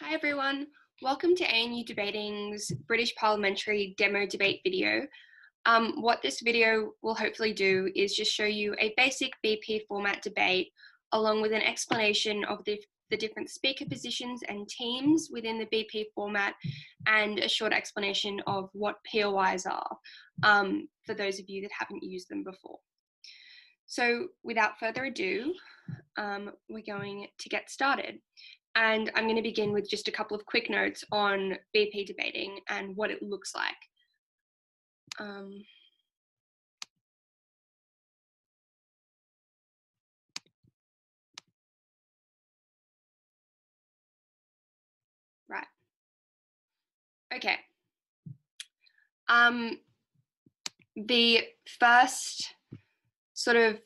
Hi everyone, welcome to ANU Debating's British Parliamentary demo debate video. What this video will hopefully do is just show you a basic BP format debate along with an explanation of the different speaker positions and teams within the BP format and a short explanation of what POIs are for those of you that haven't used them before. So without further ado, we're going to get started. And I'm going to begin with just a couple of quick notes on BP debating and what it looks like. Right. Okay. The first sort of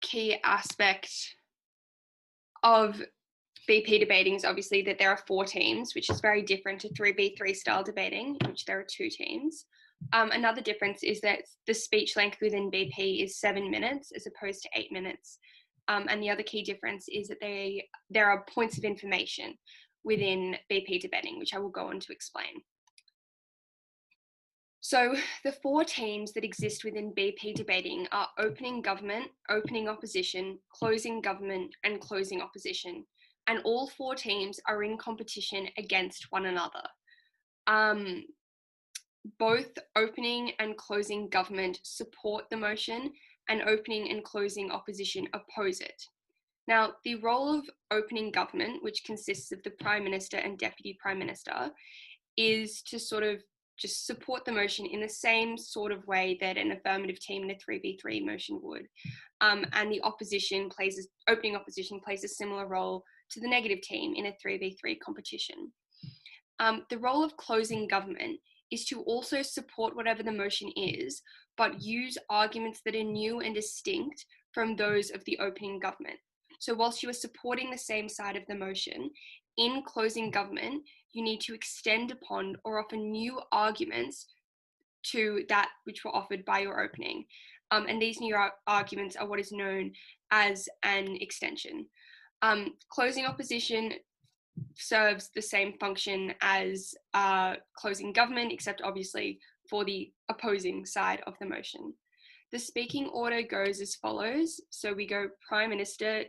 key aspect of BP debating is obviously that there are 4 teams, which is very different to 3v3 style debating, in which there are 2 teams. Another difference is that the speech length within BP is 7 minutes as opposed to 8 minutes. And the other key difference is that there are points of information within BP debating, which I will go on to explain. So the 4 teams that exist within BP debating are opening government, opening opposition, closing government, and closing opposition. And all 4 teams are in competition against one another. Both opening and closing government support the motion, and opening and closing opposition oppose it. Now, the role of opening government, which consists of the Prime Minister and Deputy Prime Minister, is to sort of just support the motion in the same sort of way that an affirmative team in a 3v3 motion would. And the opening opposition plays a similar role to the negative team in a 3v3 competition. The role of closing government is to also support whatever the motion is, but use arguments that are new and distinct from those of the opening government. So whilst you are supporting the same side of the motion, in closing government, you need to extend upon or offer new arguments to that which were offered by your opening. And these new arguments are what is known as an extension. Closing opposition serves the same function as closing government, except obviously for the opposing side of the motion. The speaking order goes as follows. So we go Prime Minister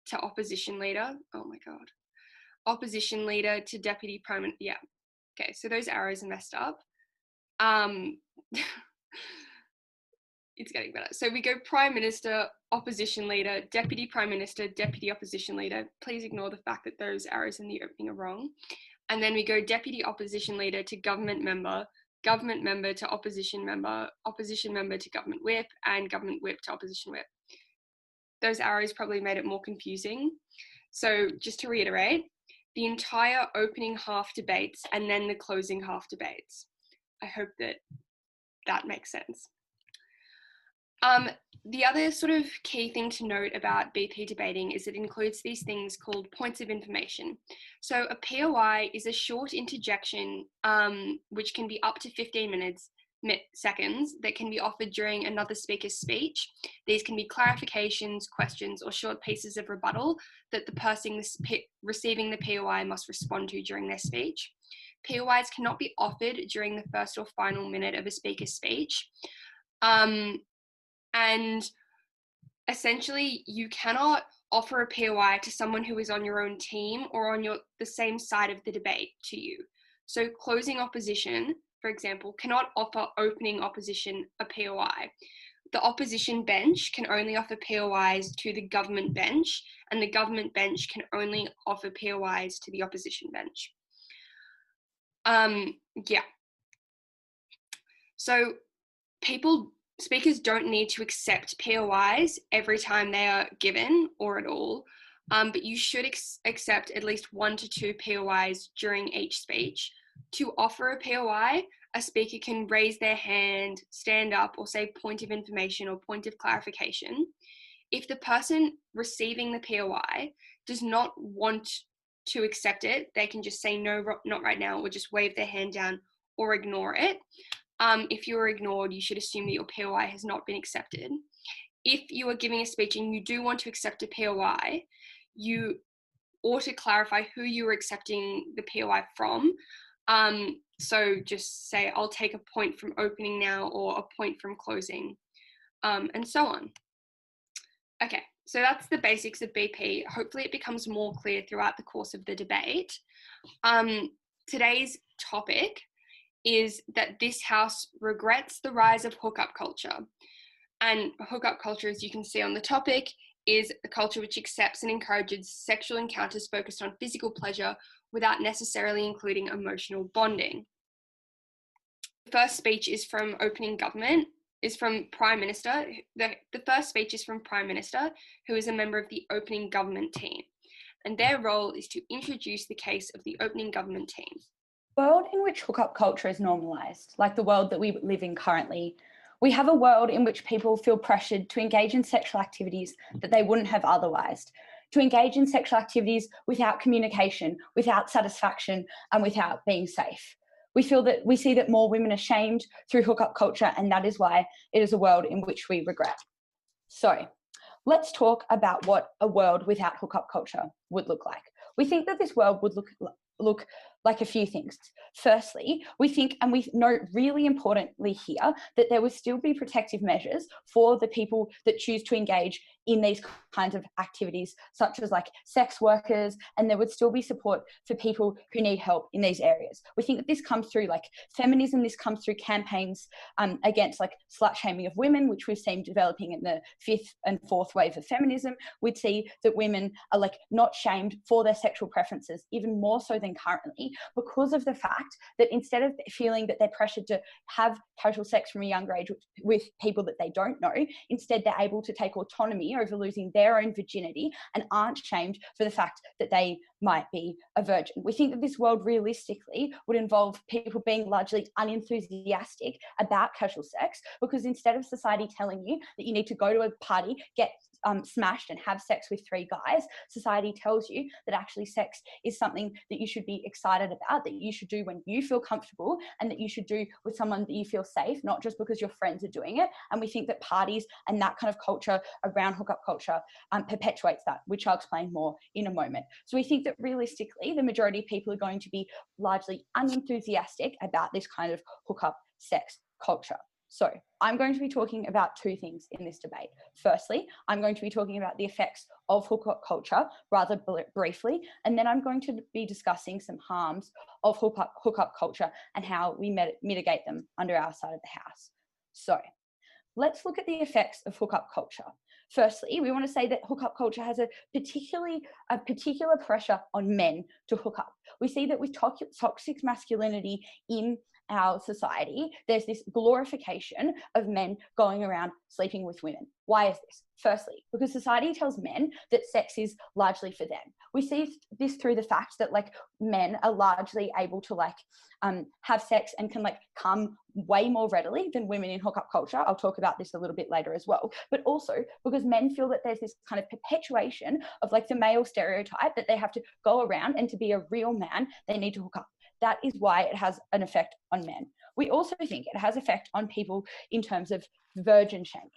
to Opposition Leader. Oh my God. Opposition Leader to Deputy Prime Minister. Yeah. Okay, so those arrows are messed up. It's getting better. So we go Prime Minister, Opposition Leader, Deputy Prime Minister, Deputy Opposition Leader. Please ignore the fact that those arrows in the opening are wrong. And then we go Deputy Opposition Leader to Government Member to Opposition Member to Government Whip, and Government Whip to Opposition Whip. Those arrows probably made it more confusing. So just to reiterate, the entire opening half debates and then the closing half debates. I hope that makes sense. The other sort of key thing to note about BP debating is it includes these things called points of information. So a POI is a short interjection, which can be up to 15 seconds that can be offered during another speaker's speech. These can be clarifications, questions, or short pieces of rebuttal that the person receiving the POI must respond to during their speech. POIs cannot be offered during the first or final minute of a speaker's speech. And essentially, you cannot offer a POI to someone who is on your own team or on the same side of the debate to you. So closing opposition, for example, cannot offer opening opposition a POI. The opposition bench can only offer POIs to the government bench, and the government bench can only offer POIs to the opposition bench. Yeah. So speakers don't need to accept POIs every time they are given or at all, but you should accept at least 1 to 2 POIs during each speech. To offer a POI, a speaker can raise their hand, stand up, or say point of information or point of clarification. If the person receiving the POI does not want to accept it, they can just say no, not right now, or just wave their hand down or ignore it. If you are ignored, you should assume that your POI has not been accepted. If you are giving a speech and you do want to accept a POI, you or to clarify who you were accepting the POI from. So just say, I'll take a point from opening now, or a point from closing, and so on. Okay, so that's the basics of BP. Hopefully it becomes more clear throughout the course of the debate. Today's topic is that this House regrets the rise of hookup culture. And hookup culture, as you can see on the topic, is a culture which accepts and encourages sexual encounters focused on physical pleasure without necessarily including emotional bonding. The first speech is from opening government, is from Prime Minister. The first speech is from Prime Minister, who is a member of the opening government team. And their role is to introduce the case of the opening government team. A world in which hookup culture is normalised, like the world that we live in currently, we have a world in which people feel pressured to engage in sexual activities that they wouldn't have otherwise, to engage in sexual activities without communication, without satisfaction, and without being safe. We see that more women are shamed through hookup culture, and that is why it is a world in which we regret. So, let's talk about what a world without hookup culture would look like. We think that this world would look like a few things. Firstly, we think, and we know really importantly here, that there would still be protective measures for the people that choose to engage in these kinds of activities, such as like sex workers, and there would still be support for people who need help in these areas. We think that this comes through like feminism, this comes through campaigns against like slut shaming of women, which we've seen developing in the 5th and 4th wave of feminism. We'd see that women are like not shamed for their sexual preferences, even more so than currently, because of the fact that instead of feeling that they're pressured to have casual sex from a younger age with people that they don't know, instead they're able to take autonomy over losing their own virginity and aren't shamed for the fact that they might be a virgin. We think that this world realistically would involve people being largely unenthusiastic about casual sex, because instead of society telling you that you need to go to a party, get smashed and have sex with 3 guys, society tells you that actually sex is something that you should be excited about, that you should do when you feel comfortable, and that you should do with someone that you feel safe, not just because your friends are doing it. And we think that parties and that kind of culture around hookup culture perpetuates that, which I'll explain more in a moment. So we think that realistically, the majority of people are going to be largely unenthusiastic about this kind of hookup sex culture. So I'm going to be talking about 2 things in this debate. Firstly, I'm going to be talking about the effects of hookup culture rather briefly, and then I'm going to be discussing some harms of hookup culture and how we mitigate them under our side of the house. So let's look at the effects of hookup culture. Firstly, we want to say that hookup culture has a particular pressure on men to hook up. We see that with toxic masculinity in our society, there's this glorification of men going around sleeping with women. Why is this? Firstly, because society tells men that sex is largely for them. We see this through the fact that like men are largely able to like have sex and can like come way more readily than women in hookup culture. I'll talk about this a little bit later as well. But also because men feel that there's this kind of perpetuation of like the male stereotype that they have to go around, and to be a real man, they need to hook up. That is why it has an effect on men. We also think it has effect on people in terms of virgin shaming.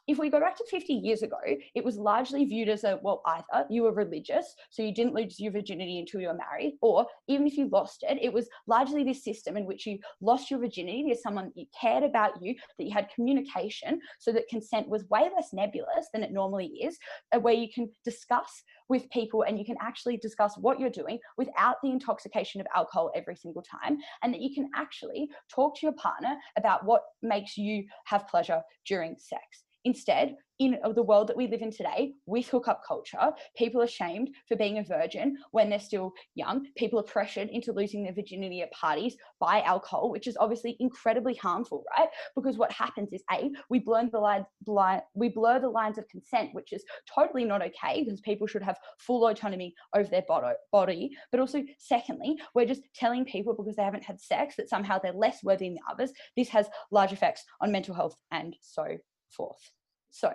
If we go back to 50 years ago, it was largely viewed as either you were religious, so you didn't lose your virginity until you were married, or even if you lost it, it was largely this system in which you lost your virginity to someone that cared about you, that you had communication, so that consent was way less nebulous than it normally is, where you can discuss with people and you can actually discuss what you're doing without the intoxication of alcohol every single time, and that you can actually talk to your partner about what makes you have pleasure during sex. Instead, in the world that we live in today, with hookup culture, people are shamed for being a virgin when they're still young. People are pressured into losing their virginity at parties by alcohol, which is obviously incredibly harmful, right? Because what happens is, we blur the lines of consent, which is totally not okay, because people should have full autonomy over their body. But also, secondly, we're just telling people because they haven't had sex that somehow they're less worthy than others. This has large effects on mental health and so forth. So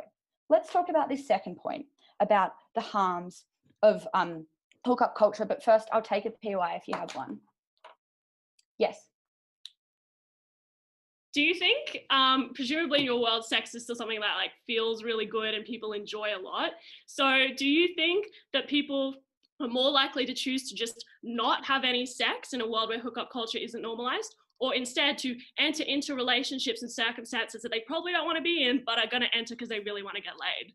let's talk about this second point about the harms of hookup culture. But first, I'll take a POI if you have one. Yes. Do you think, presumably in your world, sex is still something that like feels really good and people enjoy a lot. So do you think that people are more likely to choose to just not have any sex in a world where hookup culture isn't normalized, or instead to enter into relationships and circumstances that they probably don't want to be in, but are going to enter because they really want to get laid.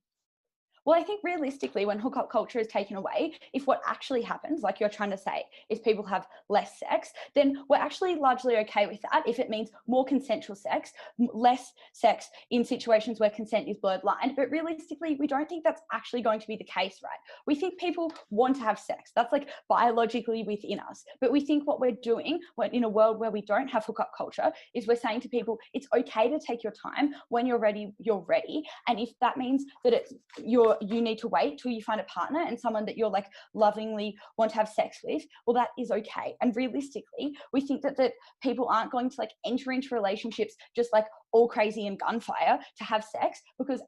Well, I think realistically, when hookup culture is taken away, if what actually happens, like you're trying to say, is people have less sex, then we're actually largely okay with that if it means more consensual sex, less sex in situations where consent is blurred line. But realistically, we don't think that's actually going to be the case, right? We think people want to have sex. That's like biologically within us. But we think what we're doing in a world where we don't have hookup culture is we're saying to people, it's okay to take your time. When you're ready, you're ready. And if that means that you need to wait till you find a partner and someone that you're like lovingly want to have sex with, well, that is okay. And realistically, we think that people aren't going to like enter into relationships just like all crazy and gunfire to have sex, because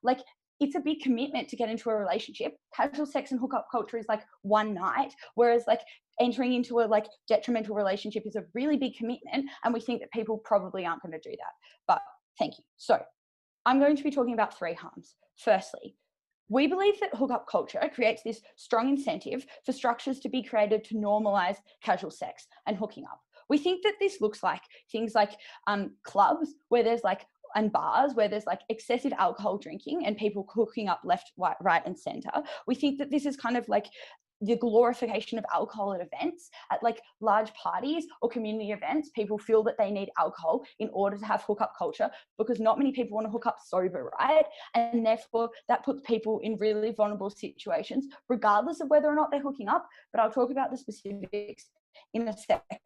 like it's a big commitment to get into a relationship. Casual sex and hookup culture is like one night, whereas like entering into a like detrimental relationship is a really big commitment, and we think that people probably aren't going to do that. But thank you. So I'm going to be talking about 3 harms. Firstly, we believe that hookup culture creates this strong incentive for structures to be created to normalize casual sex and hooking up. We think that this looks like things like clubs where there's like, and bars where there's like excessive alcohol drinking and people hooking up left, right, and center. We think that this is kind of like the glorification of alcohol at events, at like large parties or community events. People feel that they need alcohol in order to have hookup culture, because not many people want to hook up sober, right? And therefore that puts people in really vulnerable situations, regardless of whether or not they're hooking up. But I'll talk about the specifics in a second.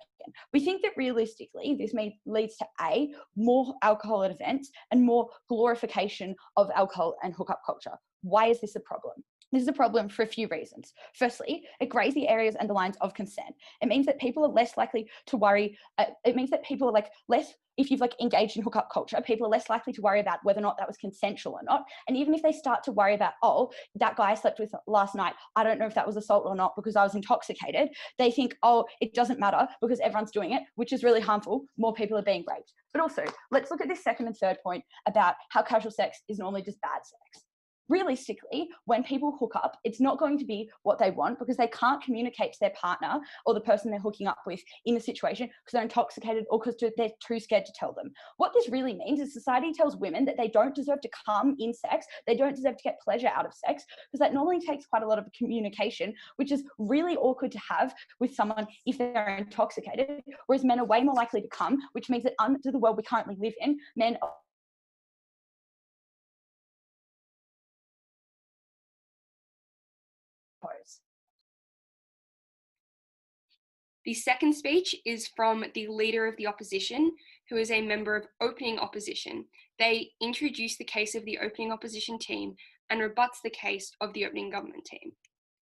We think that realistically, this leads to more alcohol at events and more glorification of alcohol and hookup culture. Why is this a problem? This is a problem for a few reasons. Firstly, it grays the areas and the lines of consent. It means that people are less likely to worry. It means that people are like less, if you've like engaged in hookup culture, people are less likely to worry about whether or not that was consensual or not. And even if they start to worry about, oh, that guy I slept with last night, I don't know if that was assault or not because I was intoxicated, they think, oh, it doesn't matter because everyone's doing it, which is really harmful. More people are being raped. But also, let's look at this second and third point about how casual sex is normally just bad sex. Realistically, when people hook up, it's not going to be what they want, because they can't communicate to their partner or the person they're hooking up with in a situation because they're intoxicated or because they're too scared to tell them. What this really means is society tells women that they don't deserve to come in sex, they don't deserve to get pleasure out of sex, because that normally takes quite a lot of communication, which is really awkward to have with someone if they're intoxicated, whereas men are way more likely to come, which means that under the world we currently live in, men are The second speech is from the Leader of the Opposition, who is a member of Opening Opposition. They introduce the case of the Opening Opposition team and rebuts the case of the Opening Government team.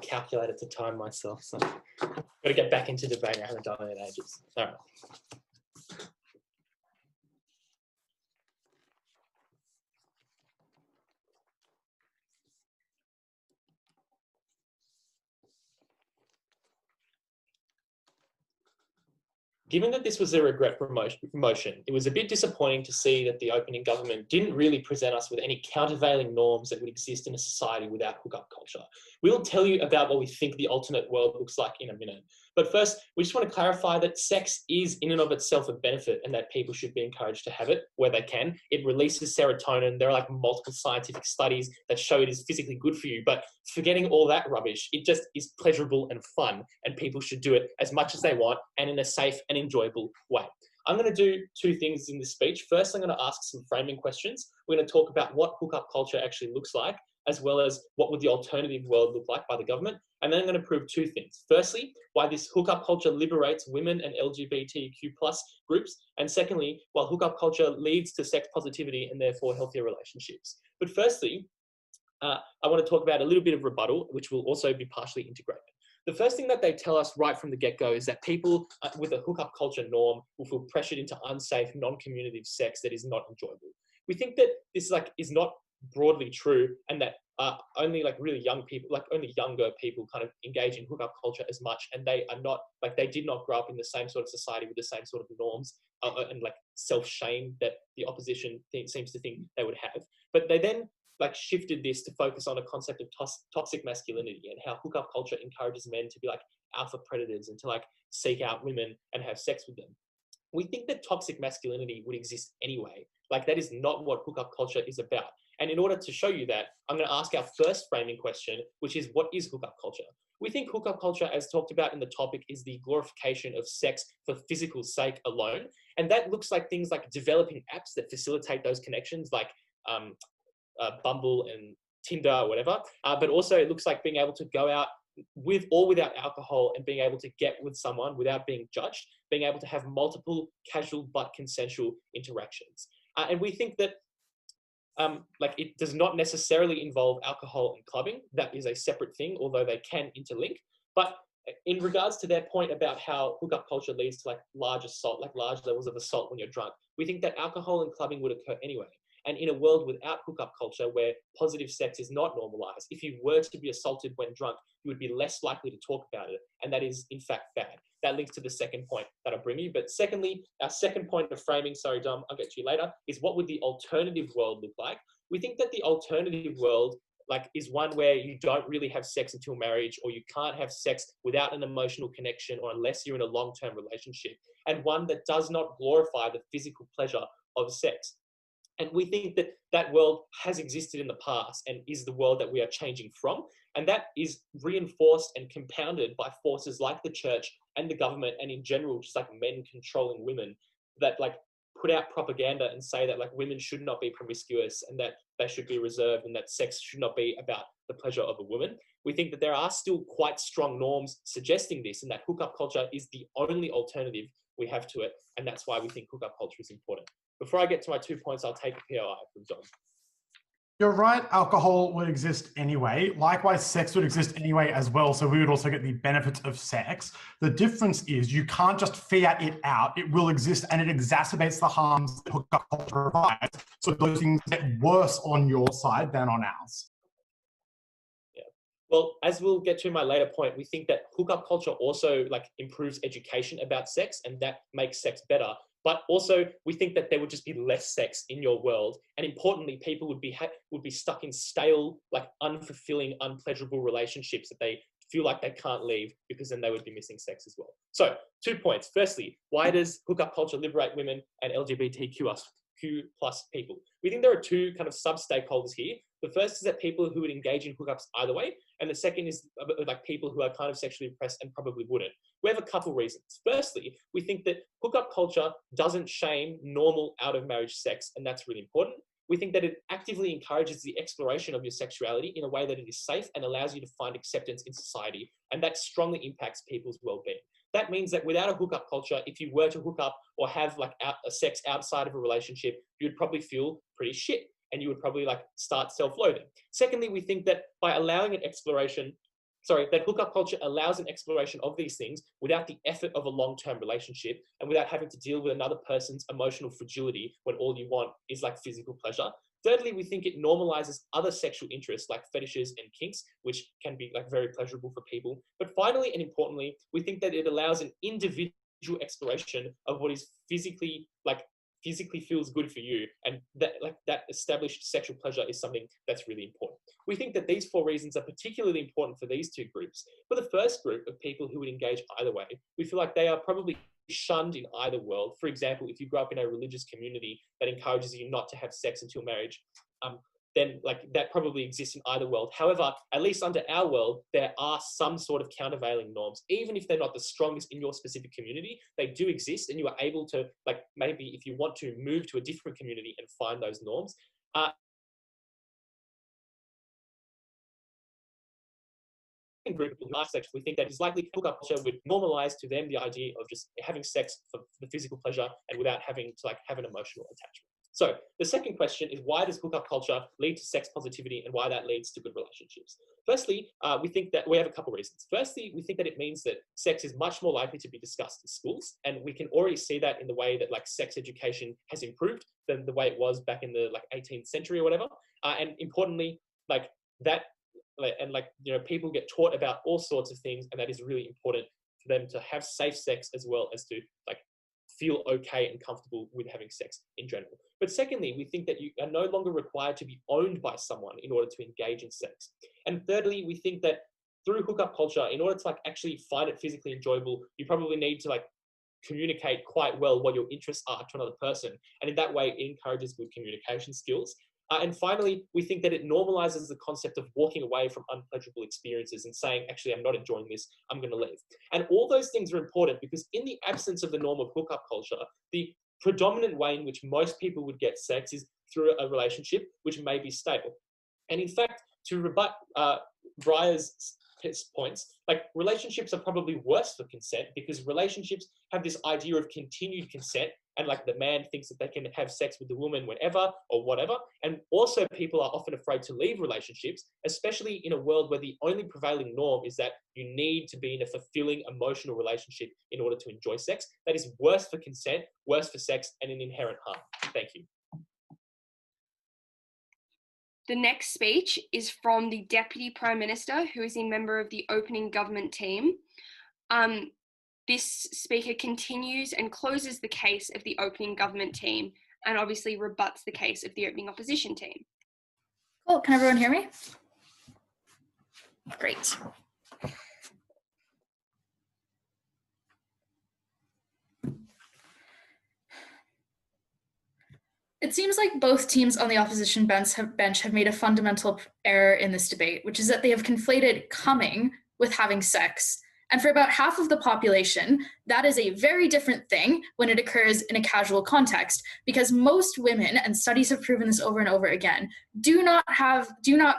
Calculated to time myself, so I've got to get back into debate. I haven't done it in ages. All right. Given that this was a regret promotion, it was a bit disappointing to see that the Opening Government didn't really present us with any countervailing norms that would exist in a society without hookup culture. We'll tell you about what we think the alternate world looks like in a minute. But first, we just want to clarify that sex is in and of itself a benefit, and that people should be encouraged to have it where they can. It releases serotonin. There are like multiple scientific studies that show it is physically good for you, but forgetting all that rubbish, it just is pleasurable and fun, and people should do it as much as they want and in a safe and enjoyable way. I'm going to do 2 things in this speech. First, I'm going to ask some framing questions. We're going to talk about what hookup culture actually looks like, as well as what would the alternative world look like by the government. And then I'm going to prove 2 things. Firstly, why this hookup culture liberates women and LGBTQ+ groups. And secondly, why hookup culture leads to sex positivity and therefore healthier relationships. But firstly, I want to talk about a little bit of rebuttal, which will also be partially integrated. The first thing that they tell us right from the get-go is that people with a hookup culture norm will feel pressured into unsafe, non-communicative sex that is not enjoyable. We think that this is not broadly true, and that only really young people, only younger people kind of engage in hookup culture as much, and they are not, they did not grow up in the same sort of society with the same sort of norms and self-shame that the opposition seems to think they would have. But they then like shifted this to focus on a concept of toxic masculinity and how hookup culture encourages men to be like alpha predators and to like seek out women and have sex with them. We think that toxic masculinity would exist anyway. Like that is not what hookup culture is about. And in order to show you that, I'm going to ask our first framing question, which is, what is hookup culture? We think hookup culture, as talked about in the topic, is the glorification of sex for physical sake alone. And that looks like things like developing apps that facilitate those connections, like Bumble and Tinder or whatever. But also it looks like being able to go out with or without alcohol and being able to get with someone without being judged, being able to have multiple casual but consensual interactions. And we think that like it does not necessarily involve alcohol and clubbing. That is a separate thing, although they can interlink. But in regards to their point about how hookup culture leads to like large assault, like large levels of assault when you're drunk, we think that alcohol and clubbing would occur anyway. And in a world without hookup culture, where positive sex is not normalized, if you were to be assaulted when drunk, you would be less likely to talk about it. And that is, in fact, bad. That links to the second point that I'll bring you. But secondly, our second point of framing, sorry, Dom, I'll get to you later, is what would the alternative world look like? We think that the alternative world like is one where you don't really have sex until marriage, or you can't have sex without an emotional connection, or unless you're in a long-term relationship, and one that does not glorify the physical pleasure of sex. And we think that that world has existed in the past and is the world that we are changing from. And that is reinforced and compounded by forces like the church and the government, and in general, just like men controlling women, that like put out propaganda and say that like women should not be promiscuous and that they should be reserved and that sex should not be about the pleasure of a woman. We think that there are still quite strong norms suggesting this, and that hookup culture is the only alternative we have to it. And that's why we think hookup culture is important. Before I get to my 2 points, I'll take a POI from Dom. You're right, alcohol would exist anyway. Likewise, sex would exist anyway as well, so we would also get the benefits of sex. The difference is you can't just fiat it out. It will exist, and it exacerbates the harms that hookup culture provides. So those things get worse on your side than on ours. Yeah. Well, as we'll get to in my later point, we think that hookup culture also like improves education about sex, and that makes sex better. But also, we think that there would just be less sex in your world, and importantly, people would be stuck in stale, like unfulfilling, unpleasurable relationships that they feel like they can't leave, because then they would be missing sex as well. So, 2 points. Firstly, why does hookup culture liberate women and LGBTQ+ people? We think there are two kind of sub-stakeholders here. The first is that people who would engage in hookups either way, and the second is like people who are kind of sexually repressed and probably wouldn't. We have a couple reasons. Firstly, we think that hookup culture doesn't shame normal out-of-marriage sex, and that's really important. We think that it actively encourages the exploration of your sexuality in a way that it is safe and allows you to find acceptance in society, and that strongly impacts people's well-being. That means that without a hookup culture, if you were to hook up or have like a sex outside of a relationship, you'd probably feel pretty shit, and you would probably like start self-loathing. Secondly, we think that by allowing that hookup culture allows an exploration of these things without the effort of a long-term relationship and without having to deal with another person's emotional fragility when all you want is like physical pleasure. Thirdly, we think it normalizes other sexual interests like fetishes and kinks, which can be like very pleasurable for people. But finally and importantly, we think that it allows an individual exploration of what is physically feels good for you, and that established sexual pleasure is something that's really important. We think that these 4 reasons are particularly important for these 2 groups. For the first group of people who would engage either way, we feel like they are probably shunned in either world. For example, if you grow up in a religious community that encourages you not to have sex until marriage, then like that probably exists in either world. However, at least under our world, there are some sort of countervailing norms. Even if they're not the strongest in your specific community, they do exist, and you are able to, like, maybe if you want to move to a different community and find those norms. Group of people who are sexual, we think that it's likely hookup culture would normalize to them the idea of just having sex for the physical pleasure and without having to like have an emotional attachment. So the second question is, why does hookup culture lead to sex positivity and why that leads to good relationships? Firstly, we think that we have a couple of reasons. Firstly, we think that it means that sex is much more likely to be discussed in schools, and we can already see that in the way that like sex education has improved than the way it was back in the like 18th century or whatever. And importantly, like that, and like, you know, people get taught about all sorts of things, and that is really important for them to have safe sex as well as to like feel okay and comfortable with having sex in general. But secondly, we think that you are no longer required to be owned by someone in order to engage in sex. And thirdly, we think that through hookup culture, in order to like actually find it physically enjoyable, you probably need to like communicate quite well what your interests are to another person. And in that way, it encourages good communication skills. And finally, we think that it normalizes the concept of walking away from unpleasurable experiences and saying, actually, I'm not enjoying this, I'm going to leave. And all those things are important because in the absence of the norm of hookup culture, the predominant way in which most people would get sex is through a relationship which may be stable. And in fact, to rebut Briar's points, like relationships are probably worse for consent because relationships have this idea of continued consent, and like the man thinks that they can have sex with the woman whenever or whatever. And also people are often afraid to leave relationships, especially in a world where the only prevailing norm is that you need to be in a fulfilling emotional relationship in order to enjoy sex. That is worse for consent, worse for sex, and an inherent harm. Thank you. The next speech is from the Deputy Prime Minister, who is a member of the opening government team. This speaker continues and closes the case of the opening government team and obviously rebuts the case of the opening opposition team. Cool, can everyone hear me? Great. It seems like both teams on the opposition bench have made a fundamental error in this debate, which is that they have conflated coming with having sex. And for about half of the population, that is a very different thing when it occurs in a casual context, because most women, and studies have proven this over and over again, do not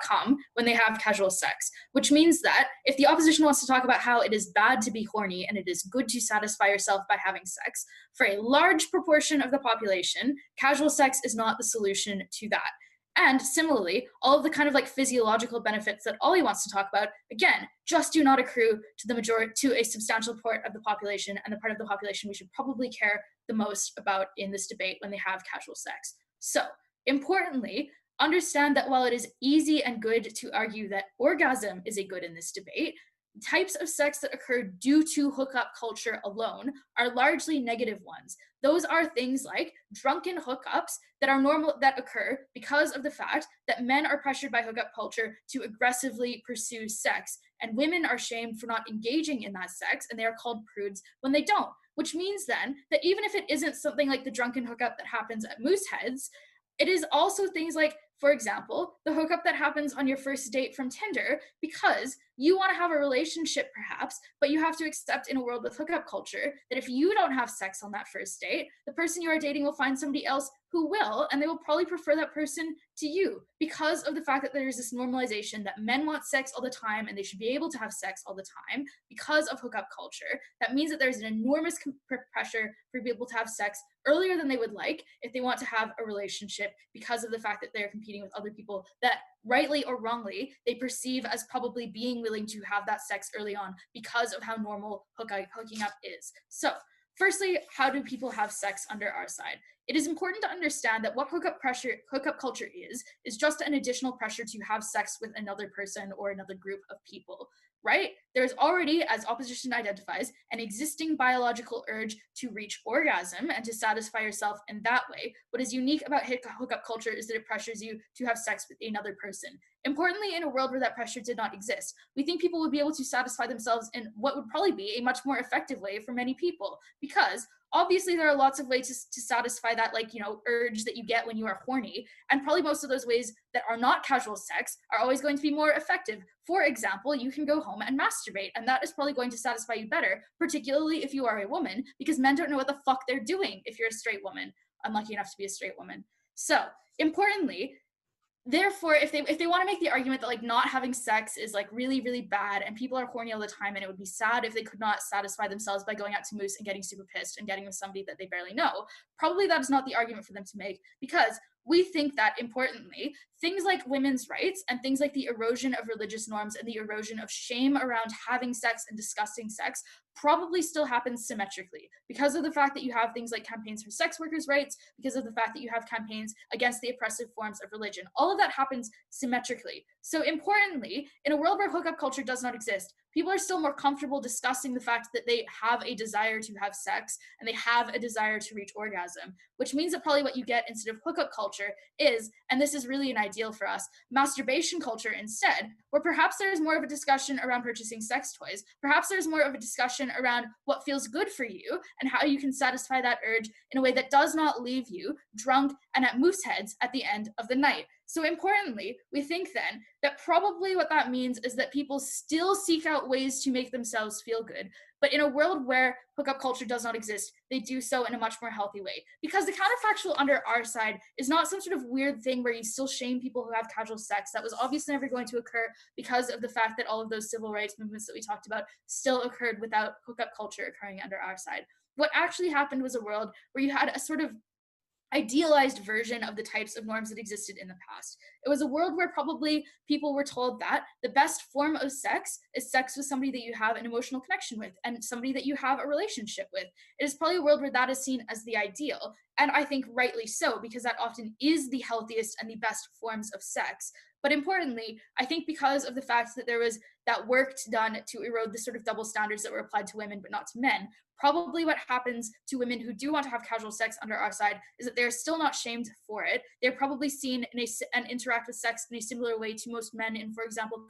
come when they have casual sex, which means that if the opposition wants to talk about how it is bad to be horny and it is good to satisfy yourself by having sex, for a large proportion of the population, casual sex is not the solution to that. And similarly, all of the kind of like physiological benefits that Ollie wants to talk about, again, just do not accrue to a substantial part of the population, and the part of the population we should probably care the most about in this debate when they have casual sex. So, importantly, understand that while it is easy and good to argue that orgasm is a good in this debate, types of sex that occur due to hookup culture alone are largely negative ones. Those are things like drunken hookups that occur because of the fact that men are pressured by hookup culture to aggressively pursue sex, and women are shamed for not engaging in that sex, and they are called prudes when they don't. Which means then that even if it isn't something like the drunken hookup that happens at Mooseheads, it is also things like, for example, the hookup that happens on your first date from Tinder because you want to have a relationship perhaps, but you have to accept in a world with hookup culture that if you don't have sex on that first date, the person you are dating will find somebody else who will, and they will probably prefer that person to you because of the fact that there's this normalization that men want sex all the time and they should be able to have sex all the time because of hookup culture. That means that there's an enormous pressure for people to have sex earlier than they would like if they want to have a relationship because of the fact that they're competing with other people that, rightly or wrongly, they perceive as probably being willing to have that sex early on because of how normal hooking up is. So, firstly, how do people have sex under our side? It is important to understand that what hookup culture is just an additional pressure to have sex with another person or another group of people, right? There's already, as opposition identifies, an existing biological urge to reach orgasm and to satisfy yourself in that way. What is unique about hookup culture is that it pressures you to have sex with another person. Importantly, in a world where that pressure did not exist, we think people would be able to satisfy themselves in what would probably be a much more effective way for many people, because obviously there are lots of ways to satisfy that, like, urge that you get when you are horny, and probably most of those ways that are not casual sex are always going to be more effective. For example, you can go home and masturbate, and that is probably going to satisfy you better, particularly if you are a woman, because men don't know what the fuck they're doing if you're a straight woman, unlucky enough to be a straight woman. So, importantly, therefore, if they want to make the argument that, like, not having sex is, like, really, really bad and people are horny all the time and it would be sad if they could not satisfy themselves by going out to Moose and getting super pissed and getting with somebody that they barely know, probably that is not the argument for them to make, because we think that, importantly, things like women's rights and things like the erosion of religious norms and the erosion of shame around having sex and discussing sex probably still happens symmetrically because of the fact that you have things like campaigns for sex workers' rights, because of the fact that you have campaigns against the oppressive forms of religion. All of that happens symmetrically. So importantly, in a world where hookup culture does not exist, people are still more comfortable discussing the fact that they have a desire to have sex and they have a desire to reach orgasm, which means that probably what you get instead of hookup culture is, and this is really an ideal for us, masturbation culture instead, where perhaps there is more of a discussion around purchasing sex toys. Perhaps there's more of a discussion around what feels good for you and how you can satisfy that urge in a way that does not leave you drunk and at moose heads at the end of the night. So importantly, we think then that probably what that means is that people still seek out ways to make themselves feel good. But in a world where hookup culture does not exist, they do so in a much more healthy way. Because the counterfactual under our side is not some sort of weird thing where you still shame people who have casual sex. That was obviously never going to occur because of the fact that all of those civil rights movements that we talked about still occurred without hookup culture occurring under our side. What actually happened was a world where you had a sort of idealized version of the types of norms that existed in the past. It was a world where probably people were told that the best form of sex is sex with somebody that you have an emotional connection with and somebody that you have a relationship with. It is probably a world where that is seen as the ideal. And I think rightly so, because that often is the healthiest and the best forms of sex. But importantly, I think because of the fact that there was that work done to erode the sort of double standards that were applied to women but not to men, probably what happens to women who do want to have casual sex under our side is that they're still not shamed for it. They're probably seen in and interact with sex in a similar way to most men in, for example,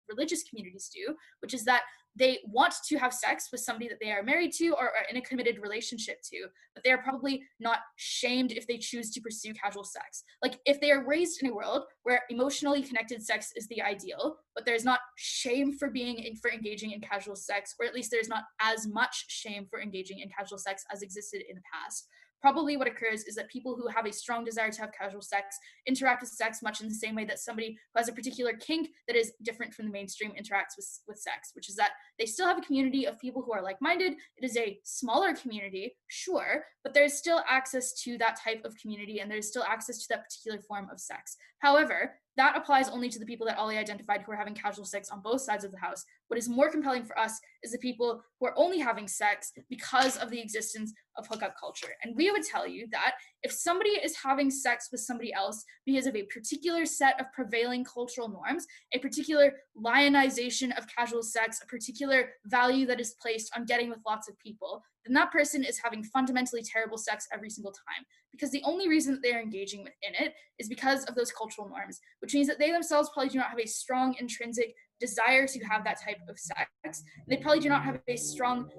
religious communities do, which is that they want to have sex with somebody that they are married to or are in a committed relationship to, but they are probably not shamed if they choose to pursue casual sex. Like if they are raised in a world where emotionally connected sex is the ideal, but there's not shame for engaging in casual sex, or at least there's not as much shame for engaging in casual sex as existed in the past. Probably what occurs is that people who have a strong desire to have casual sex interact with sex much in the same way that somebody who has a particular kink that is different from the mainstream interacts with sex, which is that they still have a community of people who are like-minded. It is a smaller community, sure, but there's still access to that type of community and there's still access to that particular form of sex. However, that applies only to the people that Ollie identified who are having casual sex on both sides of the house. What is more compelling for us is the people who are only having sex because of the existence of hookup culture. And we would tell you that if somebody is having sex with somebody else because of a particular set of prevailing cultural norms, a particular lionization of casual sex, a particular value that is placed on getting with lots of people, then that person is having fundamentally terrible sex every single time. Because the only reason that they are engaging within it is because of those cultural norms, which means that they themselves probably do not have a strong intrinsic desire to have that type of sex. They probably do not have a strong,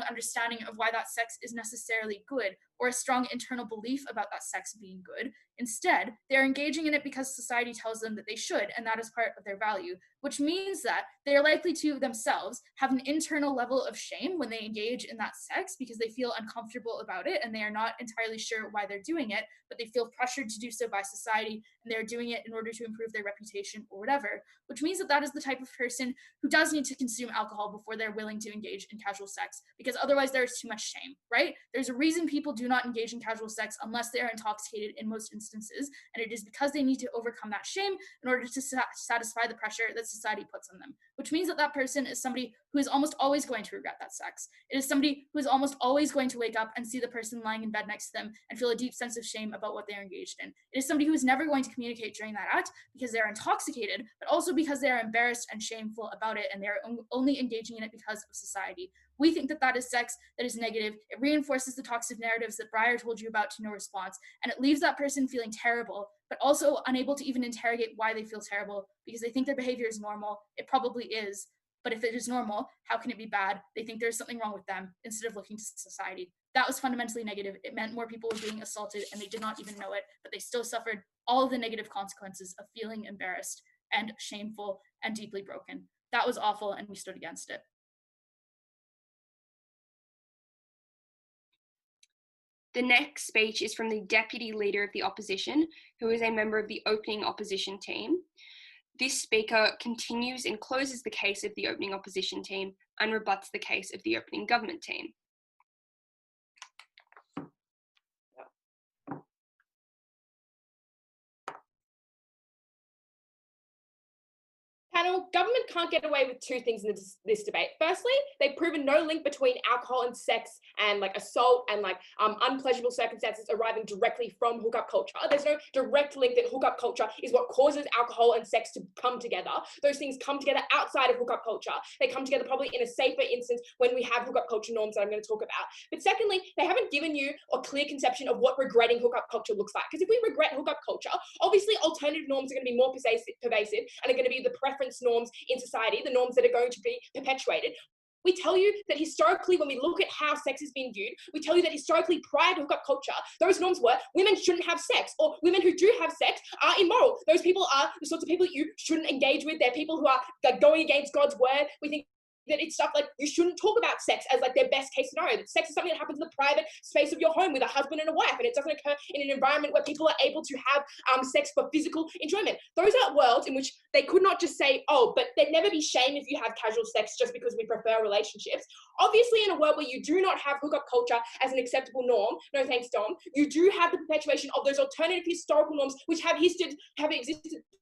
understanding of why that sex is necessarily good, or a strong internal belief about that sex being good. Instead, they're engaging in it because society tells them that they should, and that is part of their value, which means that they are likely to themselves have an internal level of shame when they engage in that sex because they feel uncomfortable about it and they are not entirely sure why they're doing it, but they feel pressured to do so by society and they're doing it in order to improve their reputation or whatever, which means that that is the type of person who does need to consume alcohol before they're willing to engage in casual sex, because otherwise there's too much shame, right? There's a reason people do not engage in casual sex unless they are intoxicated in most instances, and it is because they need to overcome that shame in order to satisfy the pressure that society puts on them, which means that that person is somebody who is almost always going to regret that sex. It is somebody who is almost always going to wake up and see the person lying in bed next to them and feel a deep sense of shame about what they're engaged in. It is somebody who is never going to communicate during that act because they're intoxicated, but also because they are embarrassed and shameful about it, and they're only engaging in it because of society. We think that that is sex that is negative. It reinforces the toxic narratives that Breyer told you about to no response, and it leaves that person feeling terrible, but also unable to even interrogate why they feel terrible because they think their behavior is normal. It probably is, but if it is normal, how can it be bad? They think there's something wrong with them instead of looking to society. That was fundamentally negative. It meant more people were being assaulted and they did not even know it, but they still suffered all of the negative consequences of feeling embarrassed and shameful and deeply broken. That was awful, and we stood against it. The next speech is from the Deputy Leader of the Opposition, who is a member of the opening opposition team. This speaker continues and closes the case of the opening opposition team and rebuts the case of the opening government team. Panel, government can't get away with two things in this debate. Firstly, they've proven no link between alcohol and sex and like assault and like unpleasurable circumstances arriving directly from hookup culture. There's no direct link that hookup culture is what causes alcohol and sex to come together. Those things come together outside of hookup culture. They come together probably in a safer instance when we have hookup culture norms that I'm going to talk about. But secondly, they haven't given you a clear conception of what regretting hookup culture looks like. Because if we regret hookup culture, obviously alternative norms are going to be more pervasive and are going to be the preference norms in society, the norms that are going to be perpetuated. We tell you that historically, when we look at how sex has been viewed, we tell you that historically, prior to hookup culture, those norms were women shouldn't have sex, or women who do have sex are immoral. Those people are the sorts of people that you shouldn't engage with. They're people who are going against God's word. We think that it's stuff like you shouldn't talk about sex as like their best case scenario. That sex is something that happens in the private space of your home with a husband and a wife, and it doesn't occur in an environment where people are able to have sex for physical enjoyment. Those are worlds in which they could not just say, oh, but there'd never be shame if you have casual sex just because we prefer relationships. Obviously, in a world where you do not have hookup culture as an acceptable norm, no thanks, Dom, you do have the perpetuation of those alternative historical norms which have existed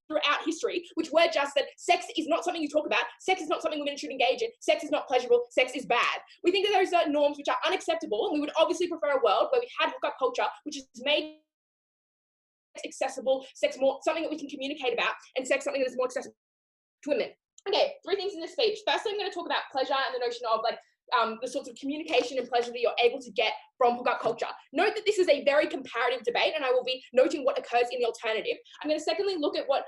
throughout history, which were just that sex is not something you talk about, sex is not something women should engage in, sex is not pleasurable, sex is bad. We think that there are certain norms which are unacceptable, and we would obviously prefer a world where we had hookup culture, which is made accessible, sex more something that we can communicate about, and sex something that is more accessible to women. Okay, 3 things in this speech. Firstly, I'm going to talk about pleasure and the notion of like the sorts of communication and pleasure that you're able to get from hookup culture. Note that this is a very comparative debate, and I will be noting what occurs in the alternative. I'm going to secondly look at what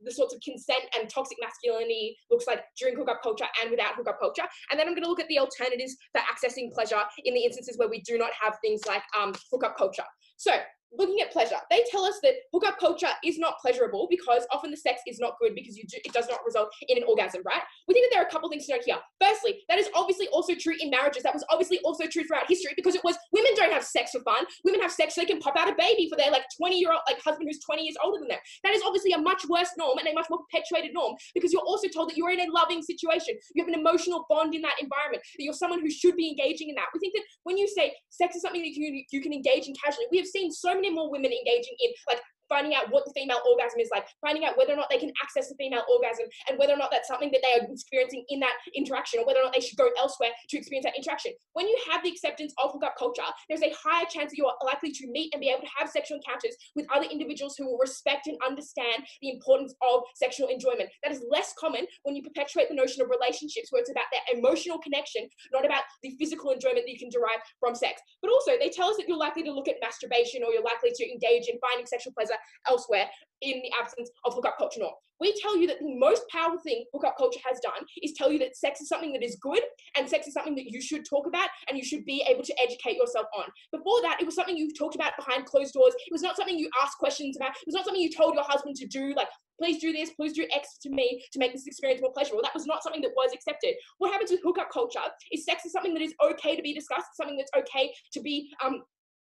the sorts of consent and toxic masculinity looks like during hookup culture and without hookup culture. And then I'm going to look at the alternatives for accessing pleasure in the instances where we do not have things like hookup culture. So, looking at pleasure, they tell us that hookup culture is not pleasurable because often the sex is not good because it does not result in an orgasm, right? We think that there are a couple things to note here. Firstly, that is obviously also true in marriages. That was obviously also true throughout history because it was women don't have sex for fun. Women have sex so they can pop out a baby for their like 20-year-old like husband who's 20 years older than them. That is obviously a much worse norm and a much more perpetuated norm because you're also told that you're in a loving situation. You have an emotional bond in that environment, that you're someone who should be engaging in that. We think that when you say sex is something that you can engage in casually, we have seen so many more women engaging in like finding out what the female orgasm is like, finding out whether or not they can access the female orgasm and whether or not that's something that they are experiencing in that interaction or whether or not they should go elsewhere to experience that interaction. When you have the acceptance of hookup culture, there's a higher chance that you are likely to meet and be able to have sexual encounters with other individuals who will respect and understand the importance of sexual enjoyment. That is less common when you perpetuate the notion of relationships where it's about that emotional connection, not about the physical enjoyment that you can derive from sex. But also, they tell us that you're likely to look at masturbation or you're likely to engage in finding sexual pleasure elsewhere in the absence of hookup culture norm. We tell you that the most powerful thing hookup culture has done is tell you that sex is something that is good and sex is something that you should talk about and you should be able to educate yourself on. Before that, it was something you talked about behind closed doors. It was not something you asked questions about. It was not something you told your husband to do, like, please do this, please do X to me to make this experience more pleasurable. That was not something that was accepted. What happens with hookup culture is sex is something that is okay to be discussed, something that's okay to be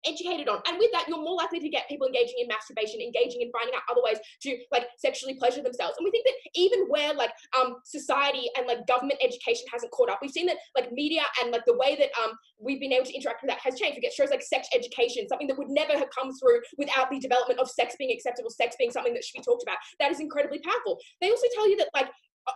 educated on. And with that, you're more likely to get people engaging in masturbation, engaging in finding out other ways to like sexually pleasure themselves. And we think that even where like society and like government education hasn't caught up, we've seen that like media and like the way that we've been able to interact with that has changed. We get shows like sex education, something that would never have come through without the development of sex being acceptable, sex being something that should be talked about. That is incredibly powerful. They also tell you that like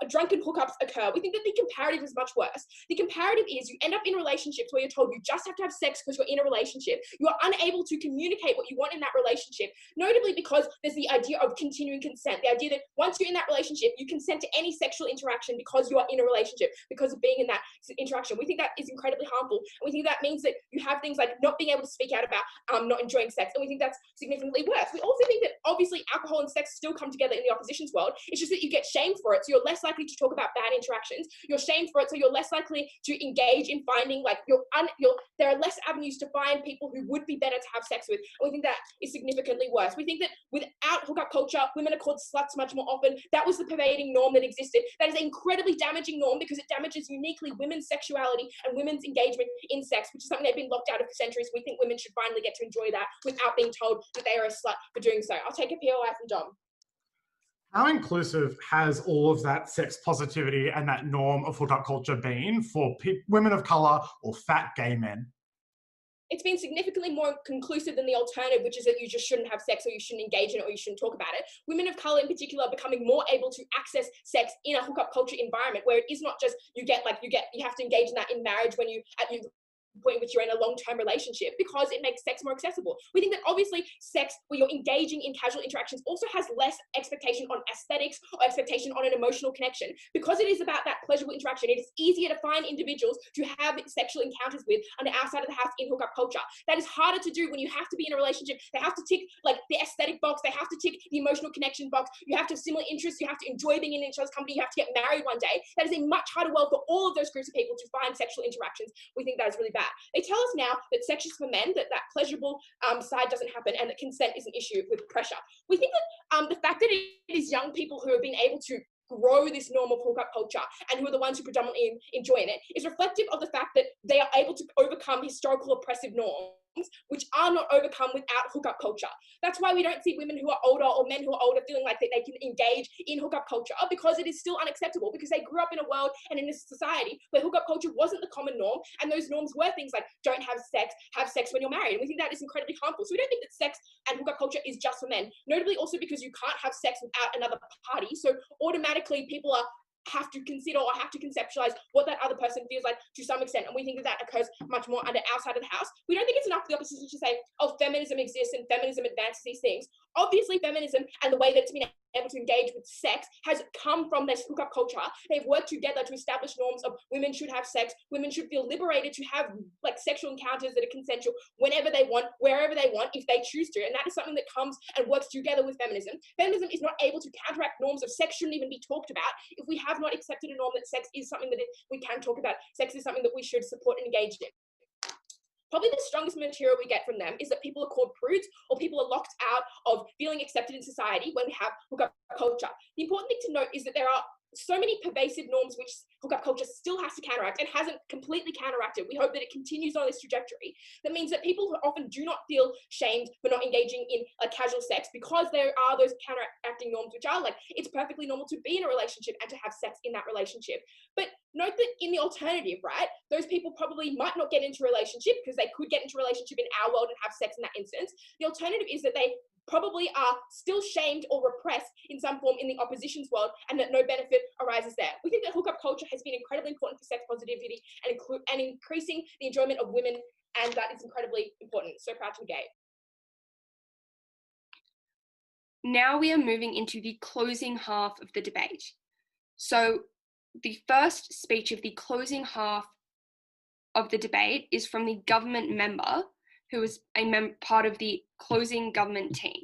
drunken hookups occur. We think that the comparative is much worse. The comparative is you end up in relationships where you're told you just have to have sex because you're in a relationship. You are unable to communicate what you want in that relationship, notably because there's the idea of continuing consent, the idea that once you're in that relationship, you consent to any sexual interaction because you are in a relationship, because of being in that interaction. We think that is incredibly harmful. And we think that means that you have things like not being able to speak out about not enjoying sex. And we think that's significantly worse. We also think that obviously alcohol and sex still come together in the opposition's world. It's just that you get shamed for it. So you're less likely to talk about bad interactions. You're shamed for it, so you're less likely to engage in finding like there are less avenues to find people who would be better to have sex with. And we think that is significantly worse. We think that without hookup culture, women are called sluts much more often. That was the pervading norm that existed. That is an incredibly damaging norm because it damages uniquely women's sexuality and women's engagement in sex, which is something they've been locked out of for centuries. We think women should finally get to enjoy that without being told that they are a slut for doing so. I'll take a POI from Dom. How inclusive has all of that sex positivity and that norm of hookup culture been for women of colour or fat gay men? it's been significantly more conclusive than the alternative, which is that you just shouldn't have sex, or you shouldn't engage in it, or you shouldn't talk about it. Women of color in particular are becoming more able to access sex in a hookup culture environment, where it is not just you have to engage in that in marriage when you at the point in which you're in a long-term relationship, because it makes sex more accessible. We think that obviously sex where you're engaging in casual interactions also has less expectation on aesthetics or expectation on an emotional connection, because it is about that pleasurable interaction. It is easier to find individuals to have sexual encounters with on the outside of the house in hookup culture. That is harder to do when you have to be in a relationship. They have to tick like the aesthetic box, they have to tick the emotional connection box, you have to have similar interests, you have to enjoy being in each other's company, you have to get married one day. That is a much harder world for all of those groups of people to find sexual interactions. We think that is really bad. They tell us now that sex is for men, that pleasurable side doesn't happen, and that consent is an issue with pressure. We think that the fact that it is young people who have been able to grow this norm of hookup culture and who are the ones who predominantly enjoy it is reflective of the fact that they are able to overcome historical oppressive norms which are not overcome without hookup culture. That's why we don't see women who are older or men who are older feeling like that they can engage in hookup culture, because it is still unacceptable, because they grew up in a world and in a society where hookup culture wasn't the common norm, and those norms were things like don't have sex when you're married, and we think that is incredibly harmful. So we don't think that sex and hookup culture is just for men, notably also because you can't have sex without another party, so automatically people have to consider or have to conceptualize what that other person feels like to some extent, and we think that that occurs much more outside of the house. We don't think it's enough for the opposition to say, oh, feminism exists and feminism advances these things. Obviously feminism and the way that it's been able to engage with sex has come from this hookup culture. They've worked together to establish norms of women should have sex, women should feel liberated to have like sexual encounters that are consensual whenever they want, wherever they want, if they choose to, and that is something that comes and works together with feminism. Feminism is not able to counteract norms of sex shouldn't even be talked about if we have not accepted a norm that sex is something that we can talk about. Sex is something that we should support and engage in. Probably the strongest material we get from them is that people are called prudes, or people are locked out of feeling accepted in society when we have hookup culture. The important thing to note is that there are so many pervasive norms which hookup culture still has to counteract, and hasn't completely counteracted. We hope that it continues on this trajectory. That means that people who often do not feel shamed for not engaging in casual sex, because there are those counteracting norms which are like, it's perfectly normal to be in a relationship and to have sex in that relationship. But note that in the alternative, right, those people probably might not get into a relationship because they could get into a relationship in our world and have sex in that instance. The alternative is that they probably are still shamed or repressed in some form in the opposition's world, and that no benefit arises there. We think that hookup culture has been incredibly important for sex positivity and increasing the enjoyment of women, and that is incredibly important. So proud to be gay. Now we are moving into the closing half of the debate. So the first speech of the closing half of the debate is from the government member, who is part of the closing government team.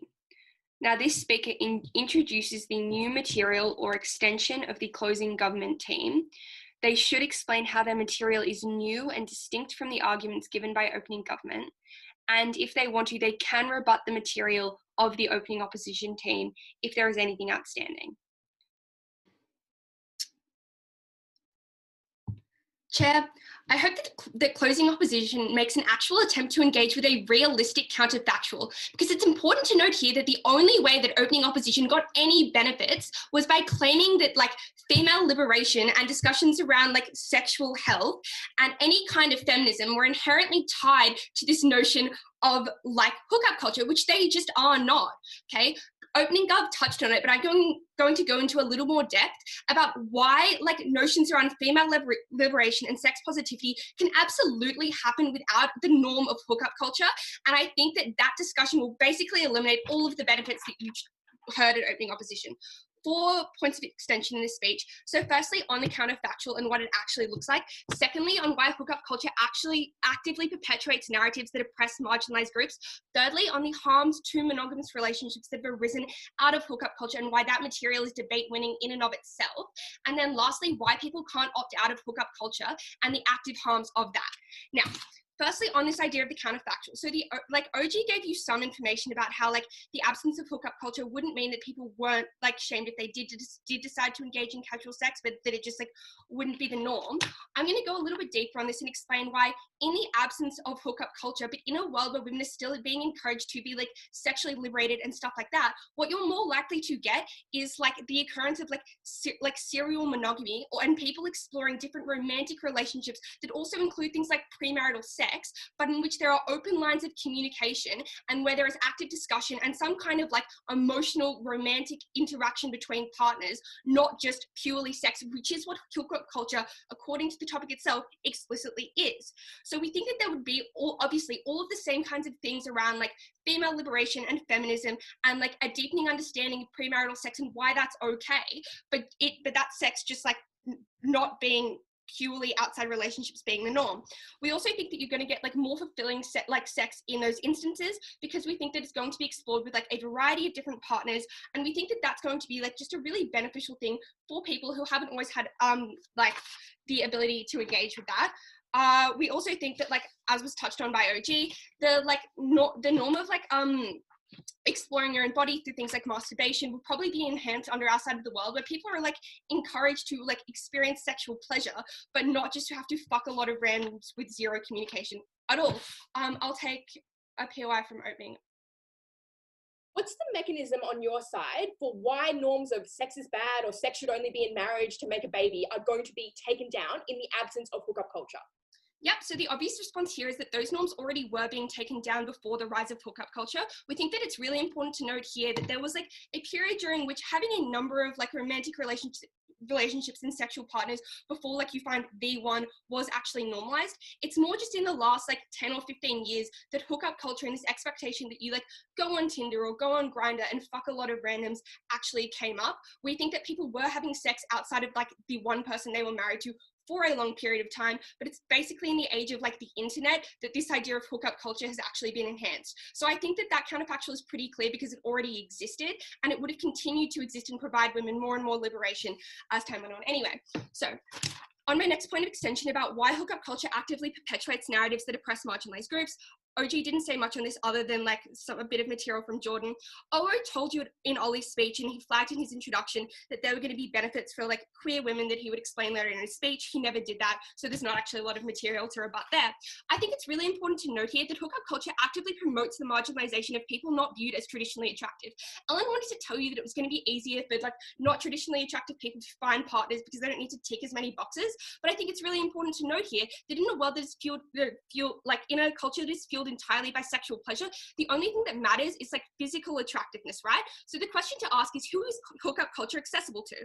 Now, this speaker introduces the new material or extension of the closing government team. They should explain how their material is new and distinct from the arguments given by opening government. And if they want to, they can rebut the material of the opening opposition team if there is anything outstanding. Chair, I hope that closing opposition makes an actual attempt to engage with a realistic counterfactual, because it's important to note here that the only way that opening opposition got any benefits was by claiming that female liberation and discussions around sexual health and any kind of feminism were inherently tied to this notion of hookup culture, which they just are not, okay? Opening Gov touched on it, but I'm going to go into a little more depth about why notions around female liberation and sex positivity can absolutely happen without the norm of hookup culture. And I think that discussion will basically eliminate all of the benefits that you heard at opening opposition. 4 points of extension in this speech. So firstly, on the counterfactual and what it actually looks like. Secondly, on why hookup culture actually actively perpetuates narratives that oppress marginalized groups. Thirdly, on the harms to monogamous relationships that have arisen out of hookup culture and why that material is debate winning in and of itself. And then lastly, why people can't opt out of hookup culture and the active harms of that. Now, firstly, on this idea of the counterfactual. So OG gave you some information about how the absence of hookup culture wouldn't mean that people weren't shamed if they did decide to engage in casual sex, but that it just wouldn't be the norm. I'm going to go a little bit deeper on this and explain why, in the absence of hookup culture, but in a world where women are still being encouraged to be sexually liberated and stuff like that, what you're more likely to get is the occurrence of serial monogamy and people exploring different romantic relationships that also include things like premarital sex. sex, but in which there are open lines of communication and where there is active discussion and some kind of like emotional romantic interaction between partners, not just purely sex, which is what hookup culture, according to the topic itself, explicitly is. So we think that there would be obviously all of the same kinds of things around like female liberation and feminism and like a deepening understanding of premarital sex and why that's okay, but that sex just like not being purely outside relationships being the norm. We also think that you're going to get like more fulfilling sex in those instances, because we think that it's going to be explored with like a variety of different partners, and we think that that's going to be like just a really beneficial thing for people who haven't always had like the ability to engage with that. We also think that, like, as was touched on by OG, the norm of like exploring your own body through things like masturbation would probably be enhanced under our side of the world, where people are like encouraged to like experience sexual pleasure, but not just to have to fuck a lot of randoms with zero communication at all. I'll take a POI from opening. What's the mechanism on your side for why norms of sex is bad or sex should only be in marriage to make a baby are going to be taken down in the absence of hookup culture? Yep, so the obvious response here is that those norms already were being taken down before the rise of hookup culture. We think that it's really important to note here that there was like a period during which having a number of like romantic relationships and sexual partners before like you find the one was actually normalized. It's more just in the last like 10 or 15 years that hookup culture and this expectation that you like go on Tinder or go on Grindr and fuck a lot of randoms actually came up. We think that people were having sex outside of like the one person they were married to for a long period of time, but it's basically in the age of like the internet that this idea of hookup culture has actually been enhanced. So I think that that counterfactual is pretty clear because it already existed, and it would have continued to exist and provide women more and more liberation as time went on. Anyway, so on my next point of extension about why hookup culture actively perpetuates narratives that oppress marginalized groups, OG didn't say much on this other than like a bit of material from Jordan. Olo told you in Ollie's speech, and he flagged in his introduction, that there were going to be benefits for like queer women that he would explain later in his speech. He never did that, so there's not actually a lot of material to rebut there. I think it's really important to note here that hookup culture actively promotes the marginalization of people not viewed as traditionally attractive. Ellen wanted to tell you that it was going to be easier for like not traditionally attractive people to find partners because they don't need to tick as many boxes, but I think it's really important to note here that in a world that is fueled like in a culture that is fueled entirely by sexual pleasure, the only thing that matters is like physical attractiveness, right? So the question to ask is, who is hookup culture accessible to?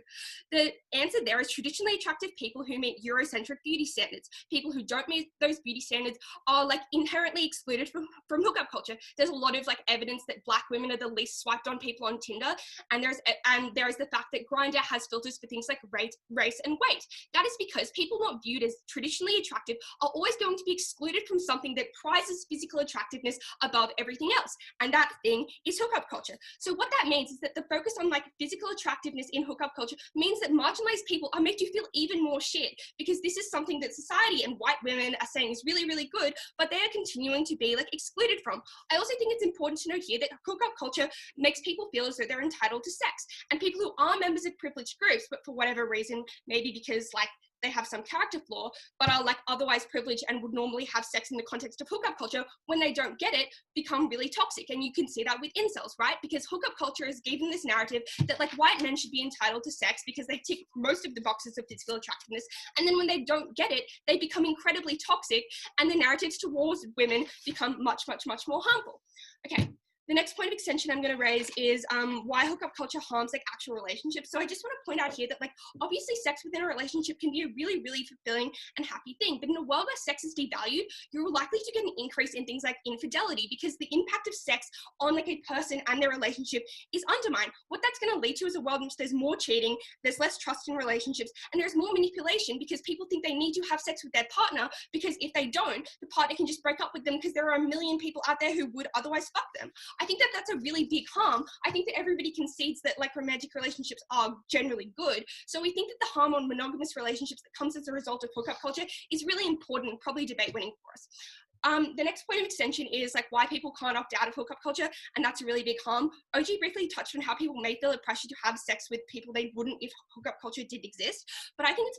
The answer there is traditionally attractive people who meet Eurocentric beauty standards. People who don't meet those beauty standards are like inherently excluded from hookup culture. There's a lot of like evidence that Black women are the least swiped on people on Tinder, and there is the fact that Grindr has filters for things like race and weight. That is because people not viewed as traditionally attractive are always going to be excluded from something that prizes physical attractiveness above everything else, and that thing is hookup culture. So what that means is that the focus on like physical attractiveness in hookup culture means that marginalized people are made to feel even more shit, because this is something that society and white women are saying is really, really good, but they are continuing to be like excluded from. I also think it's important to note here that hookup culture makes people feel as though they're entitled to sex, and people who are members of privileged groups, but for whatever reason, maybe because like they have some character flaw, but are like otherwise privileged and would normally have sex in the context of hookup culture, when they don't get it, become really toxic. And you can see that with incels, right? Because hookup culture is given this narrative that like white men should be entitled to sex because they tick most of the boxes of physical attractiveness. And then when they don't get it, they become incredibly toxic, and the narratives towards women become much, much, much more harmful. Okay. The next point of extension I'm going to raise is why hookup culture harms like actual relationships. So I just want to point out here that like obviously sex within a relationship can be a really, really fulfilling and happy thing, but in a world where sex is devalued, you're likely to get an increase in things like infidelity, because the impact of sex on like a person and their relationship is undermined. What that's going to lead to is a world in which there's more cheating, there's less trust in relationships, and there's more manipulation, because people think they need to have sex with their partner, because if they don't, the partner can just break up with them because there are a million people out there who would otherwise fuck them. I think that that's a really big harm. I think that everybody concedes that like romantic relationships are generally good. So we think that the harm on monogamous relationships that comes as a result of hookup culture is really important and probably debate winning for us. The next point of extension is like why people can't opt out of hookup culture, and that's a really big harm. OG briefly touched on how people may feel a pressure to have sex with people they wouldn't if hookup culture did exist, but I think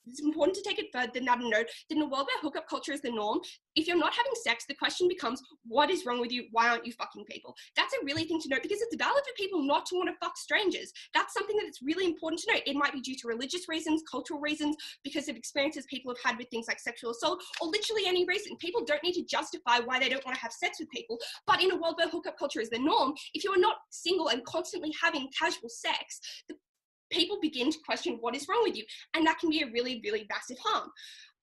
it's important to take it further than that and note that in a world where hookup culture is the norm, if you're not having sex, the question becomes, what is wrong with you? Why aren't you fucking people? That's a really thing to note, because it's valid for people not to want to fuck strangers. That's something that's really important to note. It might be due to religious reasons, cultural reasons, because of experiences people have had with things like sexual assault, or literally any reason. People don't need to justify why they don't want to have sex with people. But in a world where hookup culture is the norm, if you're not single and constantly having casual sex, people begin to question what is wrong with you. And that can be a really, really massive harm.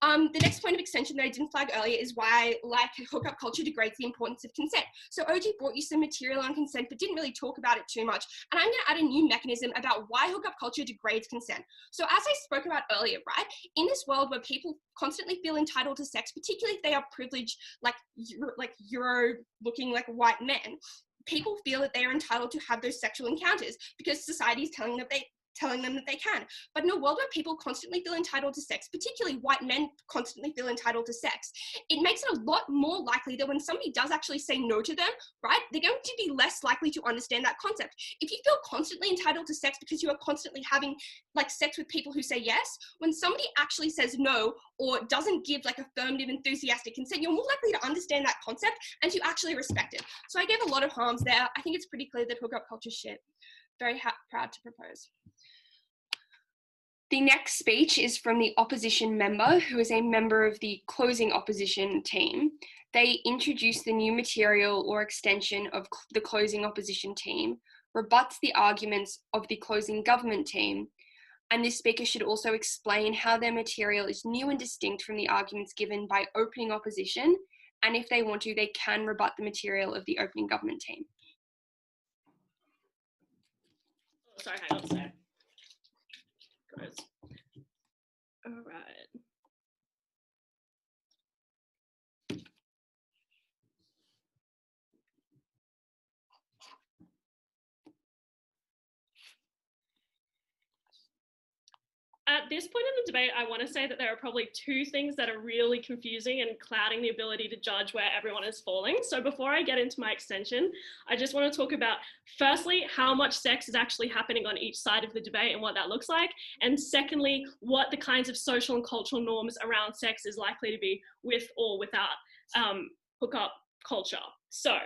The next point of extension that I didn't flag earlier is why, like, hookup culture degrades the importance of consent. So OG brought you some material on consent, but didn't really talk about it too much. And I'm going to add a new mechanism about why hookup culture degrades consent. So as I spoke about earlier, right, in this world where people constantly feel entitled to sex, particularly if they are privileged, like Euro-looking like white men, people feel that they are entitled to have those sexual encounters because society is telling them that they can. But in a world where people constantly feel entitled to sex, particularly white men constantly feel entitled to sex, it makes it a lot more likely that when somebody does actually say no to them, right, they're going to be less likely to understand that concept. If you feel constantly entitled to sex because you are constantly having like sex with people who say yes, when somebody actually says no or doesn't give like affirmative enthusiastic consent, you're more likely to understand that concept and to actually respect it. So I gave a lot of harms there. I think it's pretty clear that hookup culture shit. Very proud to propose. The next speech is from the opposition member, who is a member of the closing opposition team. They introduce the new material or extension of the closing opposition team, rebuts the arguments of the closing government team, and this speaker should also explain how their material is new and distinct from the arguments given by opening opposition, and if they want to, they can rebut the material of the opening government team. Oh, sorry, hang on a sec. Gross. All right. At this point in the debate, I want to say that there are probably two things that are really confusing and clouding the ability to judge where everyone is falling. So before I get into my extension, I just want to talk about, firstly, how much sex is actually happening on each side of the debate and what that looks like. And secondly, what the kinds of social and cultural norms around sex is likely to be with or without hookup culture. So,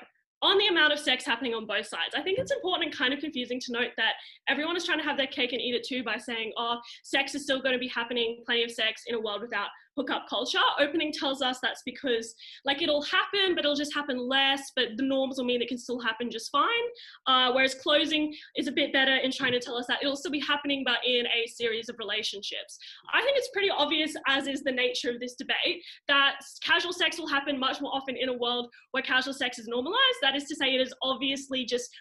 on the amount of sex happening on both sides, I think it's important and kind of confusing to note that everyone is trying to have their cake and eat it too by saying, oh, sex is still going to be happening, plenty of sex in a world without hookup culture. Opening tells us that's because, like, it'll happen, but it'll just happen less, but the norms will mean it can still happen just fine. Whereas closing is a bit better in trying to tell us that it'll still be happening, but in a series of relationships. I think it's pretty obvious, as is the nature of this debate, that casual sex will happen much more often in a world where casual sex is normalized. That is to say, it is obviously just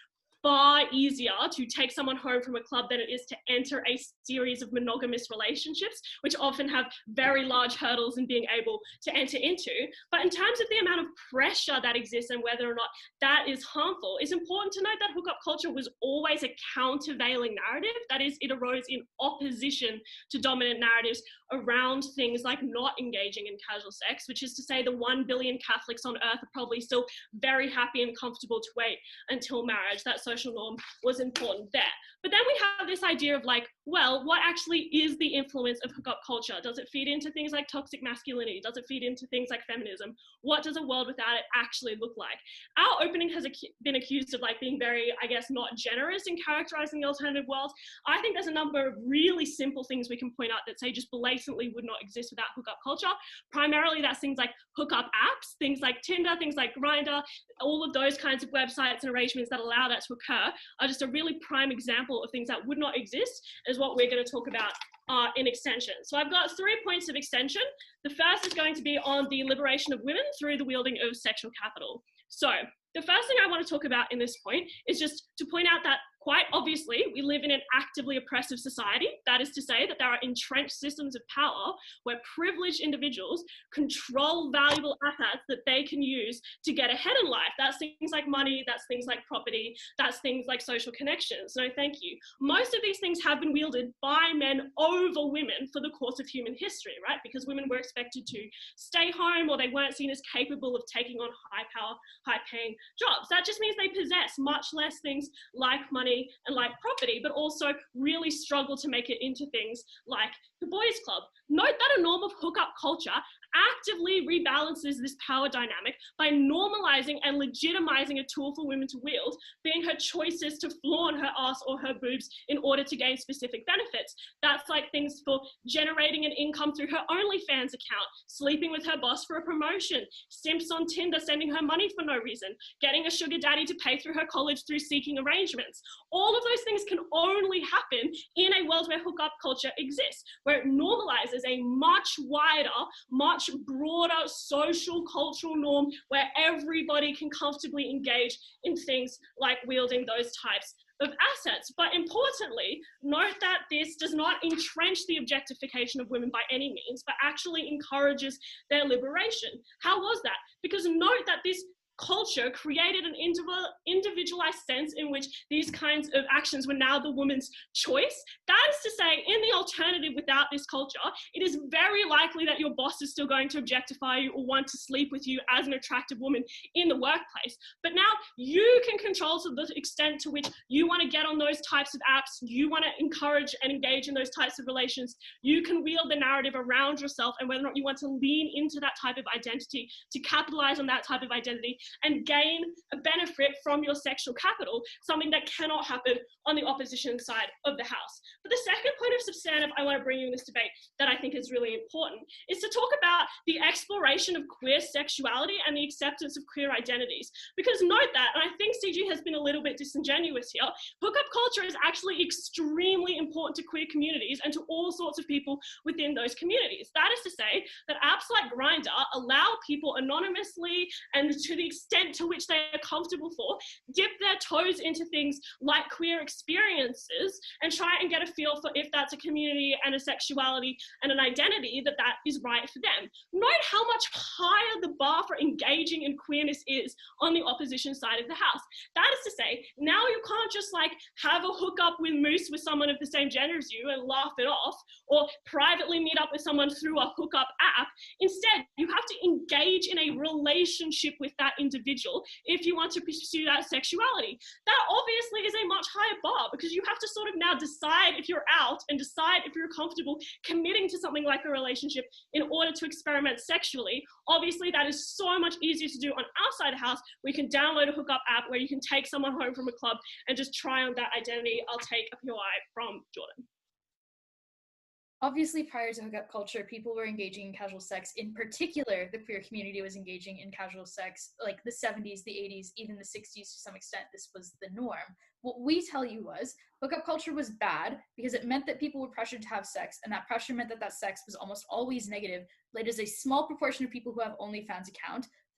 far easier to take someone home from a club than it is to enter a series of monogamous relationships, which often have very large hurdles in being able to enter into. But in terms of the amount of pressure that exists and whether or not that is harmful, it's important to note that hookup culture was always a countervailing narrative. That is, it arose in opposition to dominant narratives around things like not engaging in casual sex, which is to say the 1 billion Catholics on earth are probably still very happy and comfortable to wait until marriage. That social norm was important there. But then we have this idea of like, well, what actually is the influence of hookup culture? Does it feed into things like toxic masculinity? Does it feed into things like feminism? What does a world without it actually look like? Our opening has been accused of like being very, I guess, not generous in characterizing the alternative world. I think there's a number of really simple things we can point out that say just blatantly would not exist without hookup culture. Primarily that's things like hookup apps, things like Tinder, things like Grindr, all of those kinds of websites and arrangements that allow that to occur are just a really prime example of things that would not exist, is what we're going to talk about in extension. So I've got 3 points of extension. The first is going to be on the liberation of women through the wielding of sexual capital. So the first thing I want to talk about in this point is just to point out that quite obviously, we live in an actively oppressive society. That is to say that there are entrenched systems of power where privileged individuals control valuable assets that they can use to get ahead in life. That's things like money, that's things like property, that's things like social connections. No, thank you. Most of these things have been wielded by men over women for the course of human history, right? Because women were expected to stay home or they weren't seen as capable of taking on high power, high paying jobs. That just means they possess much less things like money and like property, but also really struggle to make it into things like the boys club. Note that a norm of hookup culture actively rebalances this power dynamic by normalizing and legitimizing a tool for women to wield, being her choices to flaunt her ass or her boobs in order to gain specific benefits. That's like things for generating an income through her OnlyFans account, sleeping with her boss for a promotion, simps on Tinder sending her money for no reason, getting a sugar daddy to pay through her college through seeking arrangements. All of those things can only happen in a world where hookup culture exists, where it normalizes a much wider, much broader social cultural norm where everybody can comfortably engage in things like wielding those types of assets. But importantly, note that this does not entrench the objectification of women by any means, but actually encourages their liberation. How was that? Because note that this culture created an individualized sense in which these kinds of actions were now the woman's choice. That is to say, in the alternative without this culture, it is very likely that your boss is still going to objectify you or want to sleep with you as an attractive woman in the workplace. But now you can control to the extent to which you want to get on those types of apps, you want to encourage and engage in those types of relations, you can wield the narrative around yourself and whether or not you want to lean into that type of identity, to capitalize on that type of identity and gain a benefit from your sexual capital, something that cannot happen on the opposition side of the house. But the second point of substantive I want to bring you in this debate that I think is really important is to talk about the exploration of queer sexuality and the acceptance of queer identities. Because note that, and I think CG has been a little bit disingenuous here, hookup culture is actually extremely important to queer communities and to all sorts of people within those communities. That is to say that apps like Grindr allow people anonymously and to the extent to which they are comfortable for, dip their toes into things like queer experiences and try and get a feel for if that's a community and a sexuality and an identity that is right for them. Note how much higher the bar for engaging in queerness is on the opposition side of the house. That is to say, now you can't just like have a hookup with Moose with someone of the same gender as you and laugh it off, or privately meet up with someone through a hookup app. Instead, you have to engage in a relationship with that individual if you want to pursue that sexuality. That obviously is a much higher bar because you have to sort of now decide if you're out and decide if you're comfortable committing to something like a relationship in order to experiment sexually. Obviously, that is so much easier to do on our side of the house. We can download a hookup app where you can take someone home from a club and just try on that identity. I'll take a POI from Jordan. Obviously, prior to hookup culture, people were engaging in casual sex. In particular, the queer community was engaging in casual sex, like the 70s, the 80s, even the 60s to some extent. This was the norm. What we tell you was hookup culture was bad because it meant that people were pressured to have sex, and that pressure meant that that sex was almost always negative. It is a small proportion of people who have OnlyFans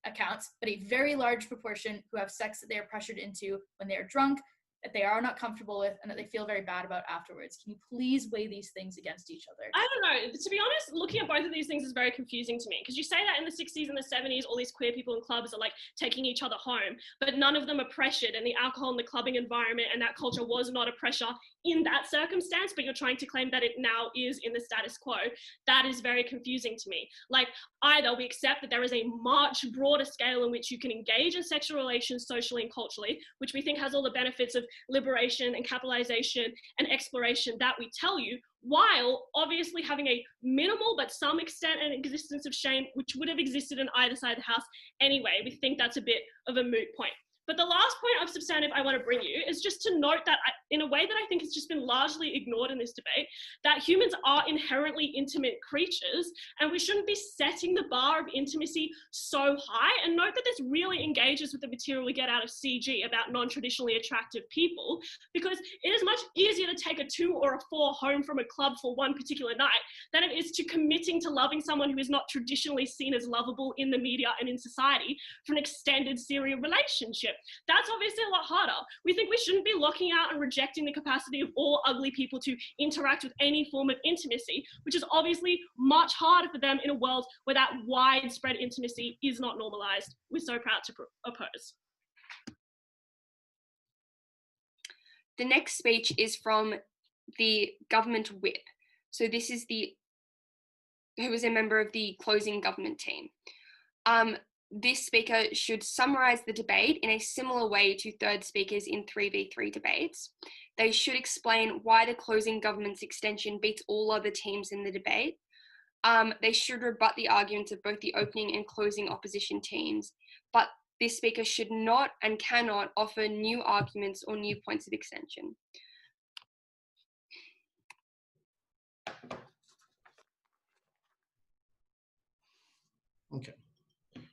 accounts, but a very large proportion who have sex that they are pressured into when they are drunk, that they are not comfortable with, and that they feel very bad about afterwards. Can you please weigh these things against each other? I don't know. To be honest, looking at both of these things is very confusing to me, because you say that in the 60s and the 70s, all these queer people in clubs are like taking each other home, but none of them are pressured, and the alcohol and the clubbing environment and that culture was not a pressure in that circumstance, but you're trying to claim that it now is in the status quo. That is very confusing to me. Like, either we accept that there is a much broader scale in which you can engage in sexual relations socially and culturally, which we think has all the benefits of liberation and capitalization and exploration that we tell you, while obviously having a minimal but some extent and existence of shame, which would have existed on either side of the house anyway. We think that's a bit of a moot point. But the last point of substantive I want to bring you is just to note that in a way that I think has just been largely ignored in this debate, that humans are inherently intimate creatures, and we shouldn't be setting the bar of intimacy so high. And note that this really engages with the material we get out of CG about non-traditionally attractive people, because it is much easier to take a 2 or a 4 home from a club for one particular night than it is to committing to loving someone who is not traditionally seen as lovable in the media and in society for an extended serial relationship. That's obviously a lot harder. We think we shouldn't be locking out and rejecting the capacity of all ugly people to interact with any form of intimacy, which is obviously much harder for them in a world where that widespread intimacy is not normalized. We're so proud to oppose. The next speech is from the government whip. So this is who was a member of the closing government team. This speaker should summarise the debate in a similar way to third speakers in 3v3 debates. They should explain why the closing government's extension beats all other teams in the debate. They should rebut the arguments of both the opening and closing opposition teams, but this speaker should not and cannot offer new arguments or new points of extension. Okay.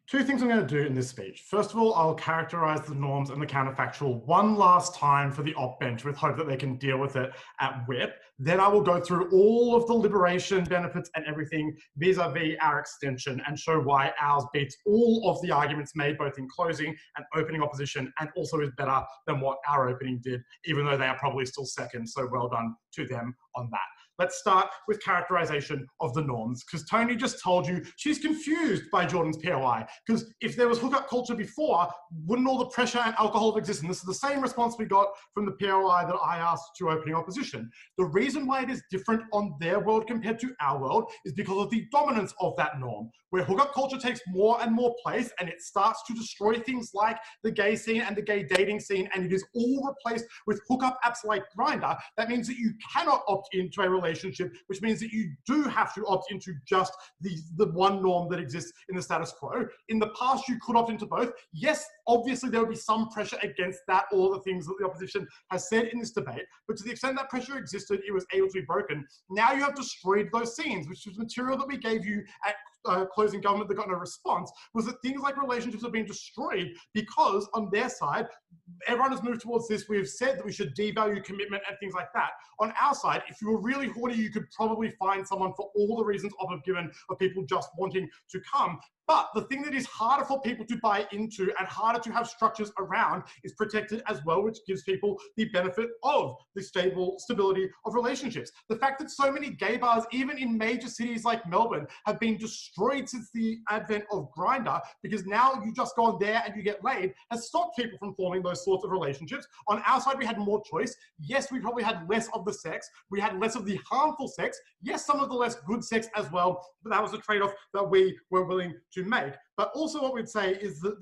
Two things I'm going to do in this speech. First of all, I'll characterize the norms and the counterfactual one last time for the op bench with hope that they can deal with it at whip. Then I will go through all of the liberation benefits and everything vis-a-vis our extension and show why ours beats all of the arguments made both in closing and opening opposition, and also is better than what our opening did, even though they are probably still second. So well done to them on that. Let's start with characterization of the norms, because Tony just told you she's confused by Jordan's POI, because if there was hookup culture before, wouldn't all the pressure and alcohol exist? And this is the same response we got from the POI that I asked to opening opposition. The reason why it is different on their world compared to our world is because of the dominance of that norm, where hookup culture takes more and more place and it starts to destroy things like the gay scene and the gay dating scene, and it is all replaced with hookup apps like Grindr. That means that you cannot opt into a relationship, which means that you do have to opt into just the one norm that exists in the status quo. In the past, you could opt into both. Yes, obviously there would be some pressure against that, all the things that the opposition has said in this debate, but to the extent that pressure existed, it was able to be broken. Now you have destroyed those scenes, which was material that we gave you at closing government that got no response, was that things like relationships have been destroyed because on their side, everyone has moved towards this. We've said that we should devalue commitment and things like that. On our side, if you were really horny, you could probably find someone for all the reasons I've given of people just wanting to come. But the thing that is harder for people to buy into and harder to have structures around is protected as well, which gives people the benefit of the stability of relationships. The fact that so many gay bars, even in major cities like Melbourne, have been destroyed since the advent of Grindr, because now you just go on there and you get laid, has stopped people from forming those sorts of relationships. On our side, we had more choice. Yes, we probably had less of the sex. We had less of the harmful sex. Yes, some of the less good sex as well, but that was a trade-off that we were willing to make. But also what we'd say is that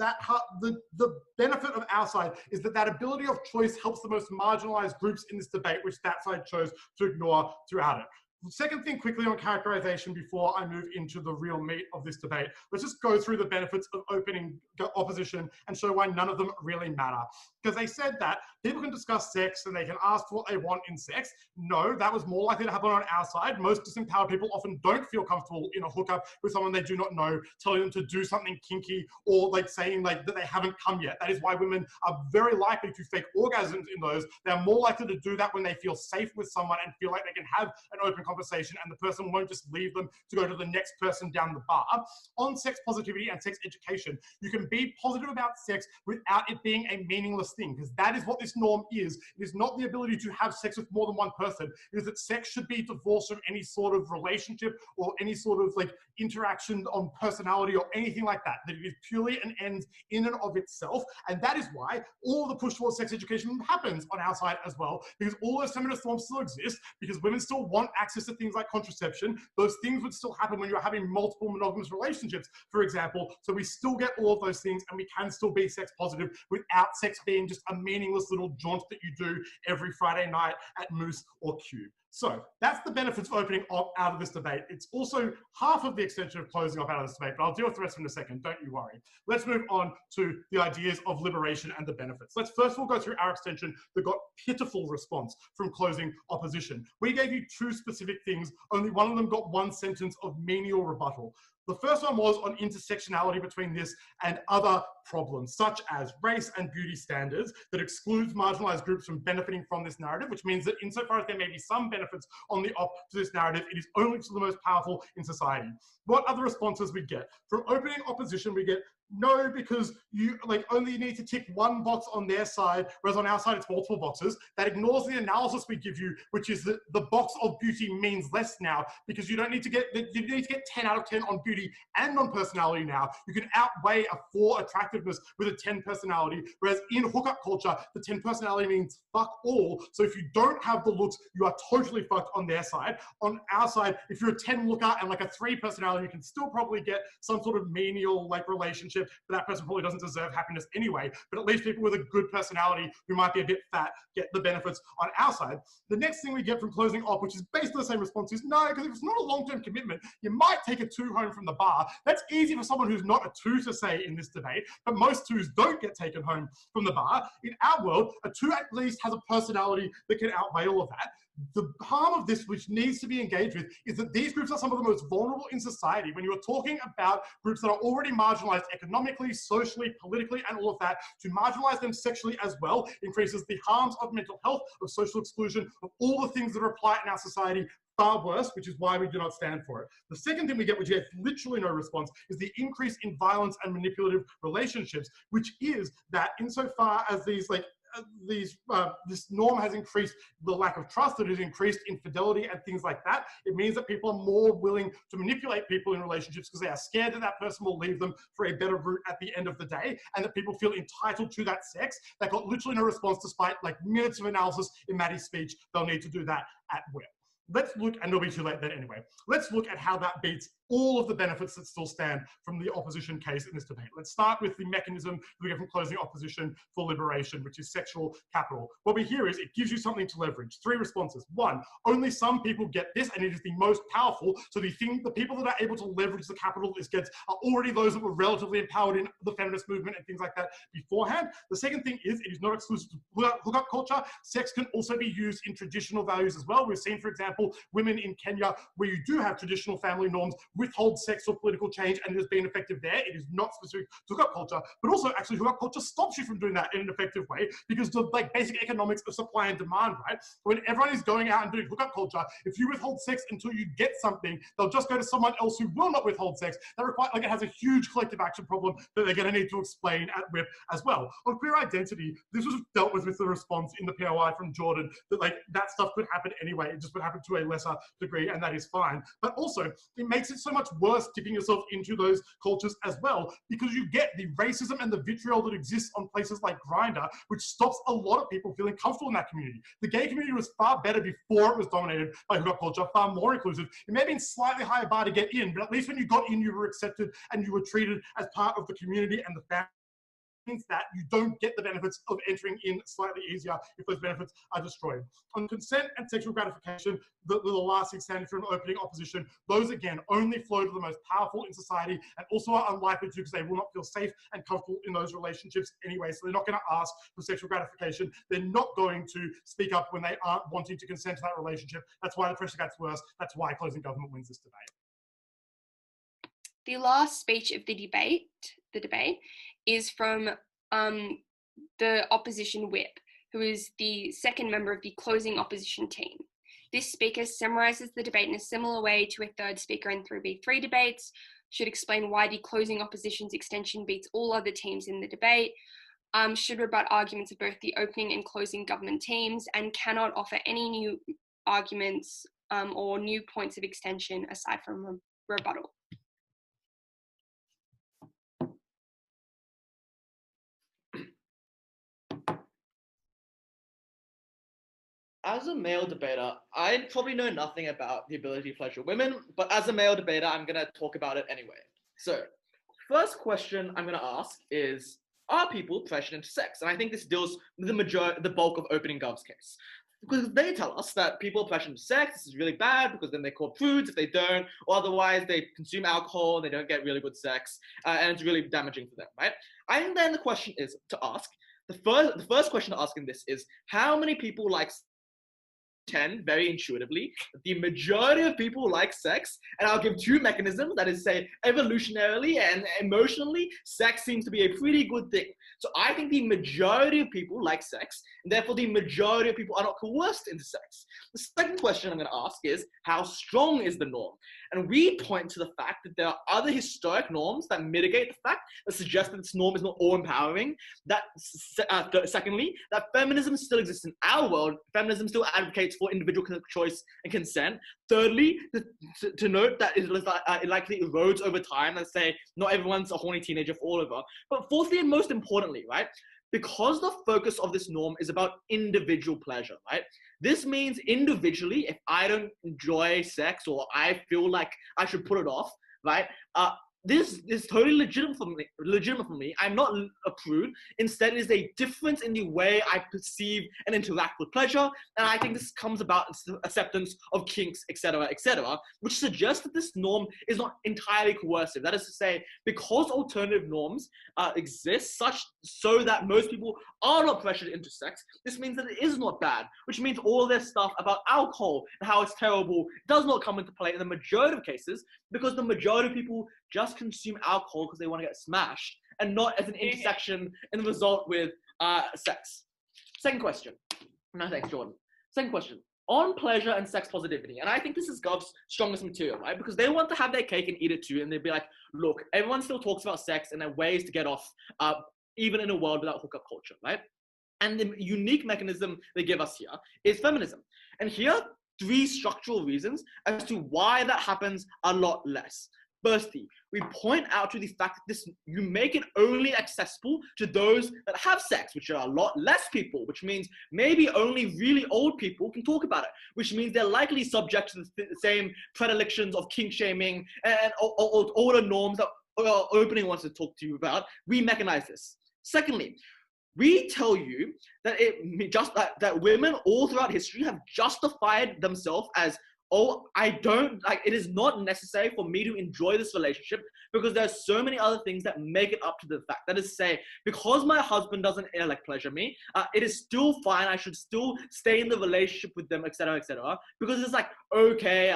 the benefit of our side is that ability of choice helps the most marginalized groups in this debate, which that side chose to ignore throughout it. The second thing quickly on characterization before I move into the real meat of this debate, let's just go through the benefits of opening opposition and show why none of them really matter. Because they said that people can discuss sex and they can ask for what they want in sex. No, that was more likely to happen on our side. Most disempowered people often don't feel comfortable in a hookup with someone they do not know, telling them to do something kinky or like saying like that they haven't come yet. That is why women are very likely to fake orgasms in those. They're more likely to do that when they feel safe with someone and feel like they can have an open conversation and the person won't just leave them to go to the next person down the bar. On sex positivity and sex education, you can be positive about sex without it being a meaningless thing, because that is what this norm is. It is not the ability to have sex with more than one person. It is that sex should be divorced from any sort of relationship or any sort of like interaction on personality or anything like that. That it is purely an end in and of itself. And that is why all the push towards sex education happens on our side as well, because all those feminist norms still exist, because women still want access to things like contraception. Those things would still happen when you're having multiple monogamous relationships, for example. So we still get all of those things and we can still be sex positive without sex being just a meaningless little jaunt that you do every Friday night at Moose or Cube. So that's the benefits of opening up out of this debate. It's also half of the extension of closing off out of this debate, but I'll deal with the rest in a second, don't you worry. Let's move on to the ideas of liberation and the benefits. Let's first of all go through our extension that got pitiful response from closing opposition. We gave you two specific things, only one of them got one sentence of menial rebuttal. The first one was on intersectionality between this and other problems, such as race and beauty standards that excludes marginalized groups from benefiting from this narrative, which means that insofar as there may be some benefits on the op to this narrative, it is only to the most powerful in society. What other responses we get? From opening opposition, we get no, because you only need to tick one box on their side, whereas on our side it's multiple boxes. That ignores the analysis we give you, which is that the box of beauty means less now, because you don't need to get 10 out of 10 on beauty and on personality now. You can outweigh a 4 attractiveness with a 10 personality, whereas in hookup culture, the 10 personality means fuck all. So if you don't have the looks, you are totally fucked on their side. On our side, if you're a 10 looker and like a 3 personality, you can still probably get some sort of menial relationship relationship, but that person probably doesn't deserve happiness anyway. But at least people with a good personality who might be a bit fat get the benefits on our side. The next thing we get from closing op, which is basically the same response, is no, because if it's not a long-term commitment, you might take a 2 home from the bar. That's easy for someone who's not a 2 to say in this debate, but most 2s don't get taken home from the bar. In our world, a 2 at least has a personality that can outweigh all of that. The harm of this, which needs to be engaged with, is that these groups are some of the most vulnerable in society. When you are talking about groups that are already marginalized economically, socially, politically, and all of that, to marginalize them sexually as well increases the harms of mental health, of social exclusion, of all the things that are applied in our society far worse, which is why we do not stand for it. The second thing we get, which gets literally no response, is the increase in violence and manipulative relationships, which is that insofar as this norm has increased the lack of trust, it has increased infidelity and things like that. It means that people are more willing to manipulate people in relationships because they are scared that that person will leave them for a better route at the end of the day, and that people feel entitled to that sex. They got literally no response despite like minutes of analysis in Maddie's speech. They'll need to do that at will. Let's look, and it'll be too late then anyway, let's look at how that beats all of the benefits that still stand from the opposition case in this debate. Let's start with the mechanism that we get from closing opposition for liberation, which is sexual capital. What we hear is it gives you something to leverage. 3 responses. 1, only some people get this, and it is the most powerful. So the people that are able to leverage the capital this gets are already those that were relatively empowered in the feminist movement and things like that beforehand. The second thing is it is not exclusive to hookup culture. Sex can also be used in traditional values as well. We've seen, for example, women in Kenya, where you do have traditional family norms, withhold sex for political change, and it has been effective there. It is not specific to hookup culture, but also actually hookup culture stops you from doing that in an effective way because the like basic economics of supply and demand, right? When everyone is going out and doing hookup culture, if you withhold sex until you get something, they'll just go to someone else who will not withhold sex. That requires, like, it has a huge collective action problem that they're going to need to explain at WIP as well. On queer identity, this was dealt with the response in the POI from Jordan that like that stuff could happen anyway. It just would happen to a lesser degree, and that is fine. But also, it makes it so much worse dipping yourself into those cultures as well, because you get the racism and the vitriol that exists on places like Grindr, which stops a lot of people feeling comfortable in that community. The gay community was far better before it was dominated by hookup culture, far more inclusive. It may have been slightly higher bar to get in, but at least when you got in, you were accepted and you were treated as part of the community and the family. Means that you don't get the benefits of entering in slightly easier if those benefits are destroyed. On consent and sexual gratification, the last thing standing for an opening opposition, those again only flow to the most powerful in society and also are unlikely to because they will not feel safe and comfortable in those relationships anyway. So they're not going to ask for sexual gratification. They're not going to speak up when they aren't wanting to consent to that relationship. That's why the pressure gets worse. That's why closing government wins this debate. The last speech of the debate is from the opposition whip, who is the second member of the closing opposition team. This speaker summarises the debate in a similar way to a third speaker in 3v3 debates, should explain why the closing opposition's extension beats all other teams in the debate, should rebut arguments of both the opening and closing government teams, and cannot offer any new arguments or new points of extension aside from rebuttal. As a male debater, I probably know nothing about the ability to pleasure women, but as a male debater, I'm going to talk about it anyway. So, first question I'm going to ask is, are people pressured into sex? And I think this deals with the bulk of opening Gov's case. Because they tell us that people are pressured into sex, this is really bad because then they call prudes if they don't, or otherwise they consume alcohol and they don't get really good sex, and it's really damaging for them, right? I think then the question is to ask, the first question to ask in this is, how many people like 10 very intuitively, the majority of people like sex, and I'll give 2 mechanisms, that is, say, evolutionarily and emotionally, sex seems to be a pretty good thing. So I think the majority of people like sex, and therefore the majority of people are not coerced into sex. The second question I'm going to ask is, how strong is the norm? And we point to the fact that there are other historic norms that mitigate the fact, that suggest that this norm is not all-empowering. That, secondly, that feminism still exists in our world. Feminism still advocates for individual choice and consent. Thirdly, to note that it likely erodes over time. Let's say not everyone's a horny teenager all over. But fourthly, and most importantly, right, because the focus of this norm is about individual pleasure, right? This means individually, if I don't enjoy sex or I feel like I should put it off, right? this is totally legitimate for me. I'm not a prude. Instead, it is a difference in the way I perceive and interact with pleasure. And I think this comes about acceptance of kinks, etc., which suggests that this norm is not entirely coercive. That is to say, because alternative norms exist so that most people are not pressured into sex, this means that it is not bad, which means all this stuff about alcohol and how it's terrible does not come into play in the majority of cases, because the majority of people just consume alcohol because they want to get smashed and not as an intersection in the result with sex. Second question. No, thanks, Jordan. Second question. On pleasure and sex positivity. And I think this is Gov's strongest material, right? Because they want to have their cake and eat it too. And they'd be like, look, everyone still talks about sex and there are ways to get off, even in a world without hookup culture, right? And the unique mechanism they give us here is feminism. And here are 3 structural reasons as to why that happens a lot less. Firstly, we point out to the fact that you make it only accessible to those that have sex, which are a lot less people, which means maybe only really old people can talk about it, which means they're likely subject to the same predilections of kink shaming and older norms that opening wants to talk to you about. We mechanize this. Secondly, we tell you that that women all throughout history have justified themselves as, oh, it is not necessary for me to enjoy this relationship because there's so many other things that make it up to the fact. That is to say, because my husband doesn't pleasure me, it is still fine. I should still stay in the relationship with them, etc., because it's okay,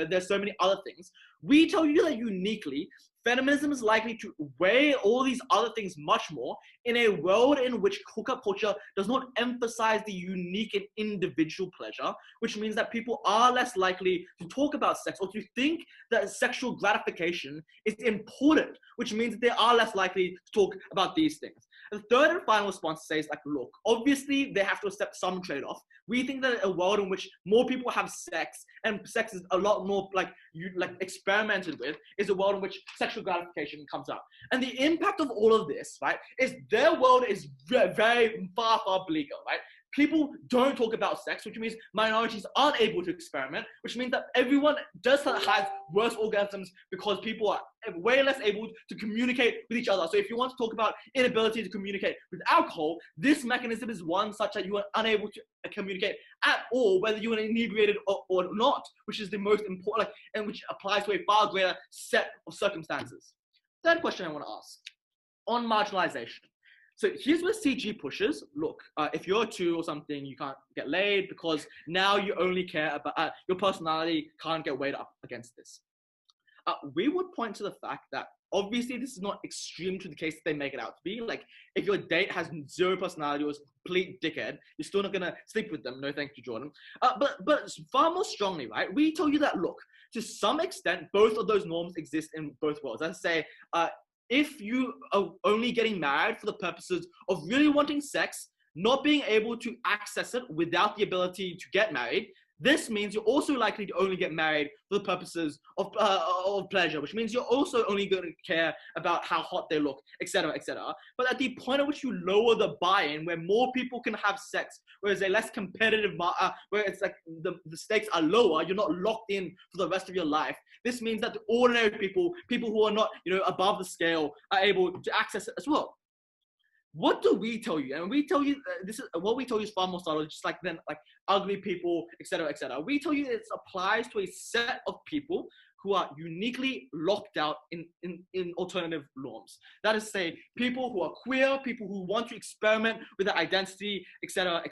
there's so many other things. We tell you that uniquely, feminism is likely to weigh all these other things much more in a world in which hookup culture does not emphasize the unique and individual pleasure, which means that people are less likely to talk about sex or to think that sexual gratification is important, which means that they are less likely to talk about these things. The third and final response says, look, obviously they have to accept some trade-off. We think that a world in which more people have sex and sex is a lot more experimented with is a world in which sexual gratification comes up. And the impact of all of this, right, is their world is very far, far bleaker, right? People don't talk about sex, which means minorities aren't able to experiment, which means that everyone does have worse orgasms because people are way less able to communicate with each other. So if you want to talk about inability to communicate with alcohol, this mechanism is one such that you are unable to communicate at all, whether you are inebriated or not, which is the most important, and which applies to a far greater set of circumstances. Third question I want to ask, on marginalization. So here's where CG pushes. Look, if you're a 2 or something, you can't get laid because now you only care about your personality can't get weighed up against this. We would point to the fact that obviously this is not extreme to the case that they make it out to be. If your date has 0 personality or is a complete dickhead, you're still not gonna sleep with them. No, thank you, Jordan. But far more strongly, right? We tell you that, look, to some extent, both of those norms exist in both worlds. Let's say, if you are only getting married for the purposes of really wanting sex, not being able to access it without the ability to get married, this means you're also likely to only get married for the purposes of pleasure, which means you're also only going to care about how hot they look, etc., But at the point at which you lower the buy-in, where more people can have sex, whereas a less competitive, where it's the stakes are lower, you're not locked in for the rest of your life. This means that the ordinary people who are not, above the scale, are able to access it as well. What do we tell you? And we tell you what we tell you is far more subtle, just like ugly people, etc., We tell you it applies to a set of people who are uniquely locked out in alternative norms. That is to say, people who are queer, people who want to experiment with their identity, etc.,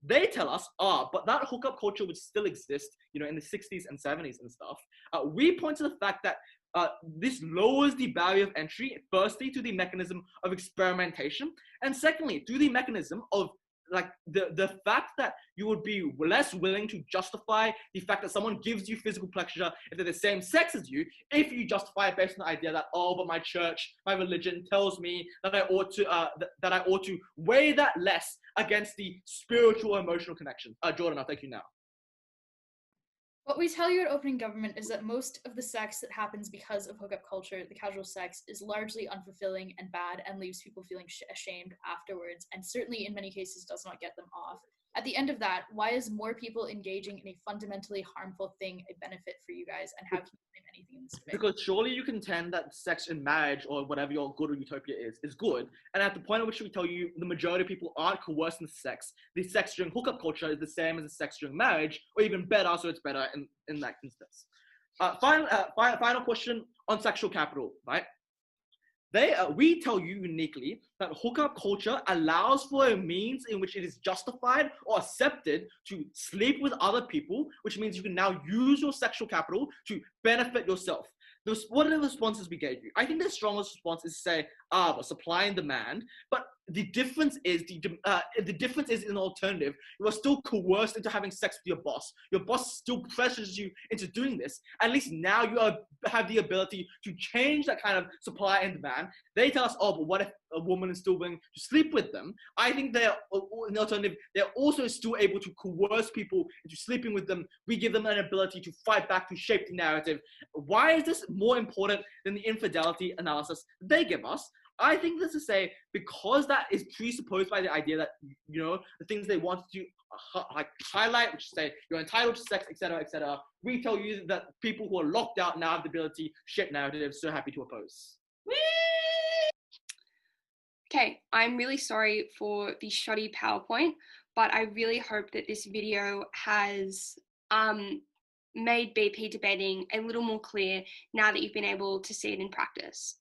They tell us, but that hookup culture would still exist, in the 60s and 70s and stuff. We point to the fact that this lowers the barrier of entry, firstly, to the mechanism of experimentation, and secondly, through the mechanism of the fact that you would be less willing to justify the fact that someone gives you physical pleasure if they're the same sex as you, if you justify it based on the idea that, but my church, my religion tells me that I ought to weigh that less against the spiritual emotional connection. Jordan, I'll take you now. What we tell you at Opening Government is that most of the sex that happens because of hookup culture, the casual sex, is largely unfulfilling and bad and leaves people feeling ashamed afterwards, and certainly in many cases does not get them off. At the end of that, why is more people engaging in a fundamentally harmful thing a benefit for you guys? And how can you blame anything in this debate? Because surely you contend that sex in marriage or whatever your good or utopia is good. And at the point at which we tell you the majority of people aren't coerced into sex, the sex during hookup culture is the same as the sex during marriage, or even better, so it's better in that instance. Final question on sexual capital, right? We tell you uniquely that hookup culture allows for a means in which it is justified or accepted to sleep with other people, which means you can now use your sexual capital to benefit yourself. What are the responses we gave you? I think the strongest response is to say, but supply and demand. But the difference is in the alternative. You are still coerced into having sex with your boss. Your boss still pressures you into doing this. At least now you have the ability to change that kind of supply and demand. They tell us, but what if a woman is still willing to sleep with them? I think in the alternative, they're also still able to coerce people into sleeping with them. We give them an ability to fight back, to shape the narrative. Why is this more important than the infidelity analysis they give us? I think this is to say, because that is presupposed by the idea that, the things they want to highlight, which say you're entitled to sex, etc., we tell you that people who are locked out now have the ability to shape narratives, so happy to oppose. Okay, I'm really sorry for the shoddy PowerPoint, but I really hope that this video has made BP debating a little more clear now that you've been able to see it in practice.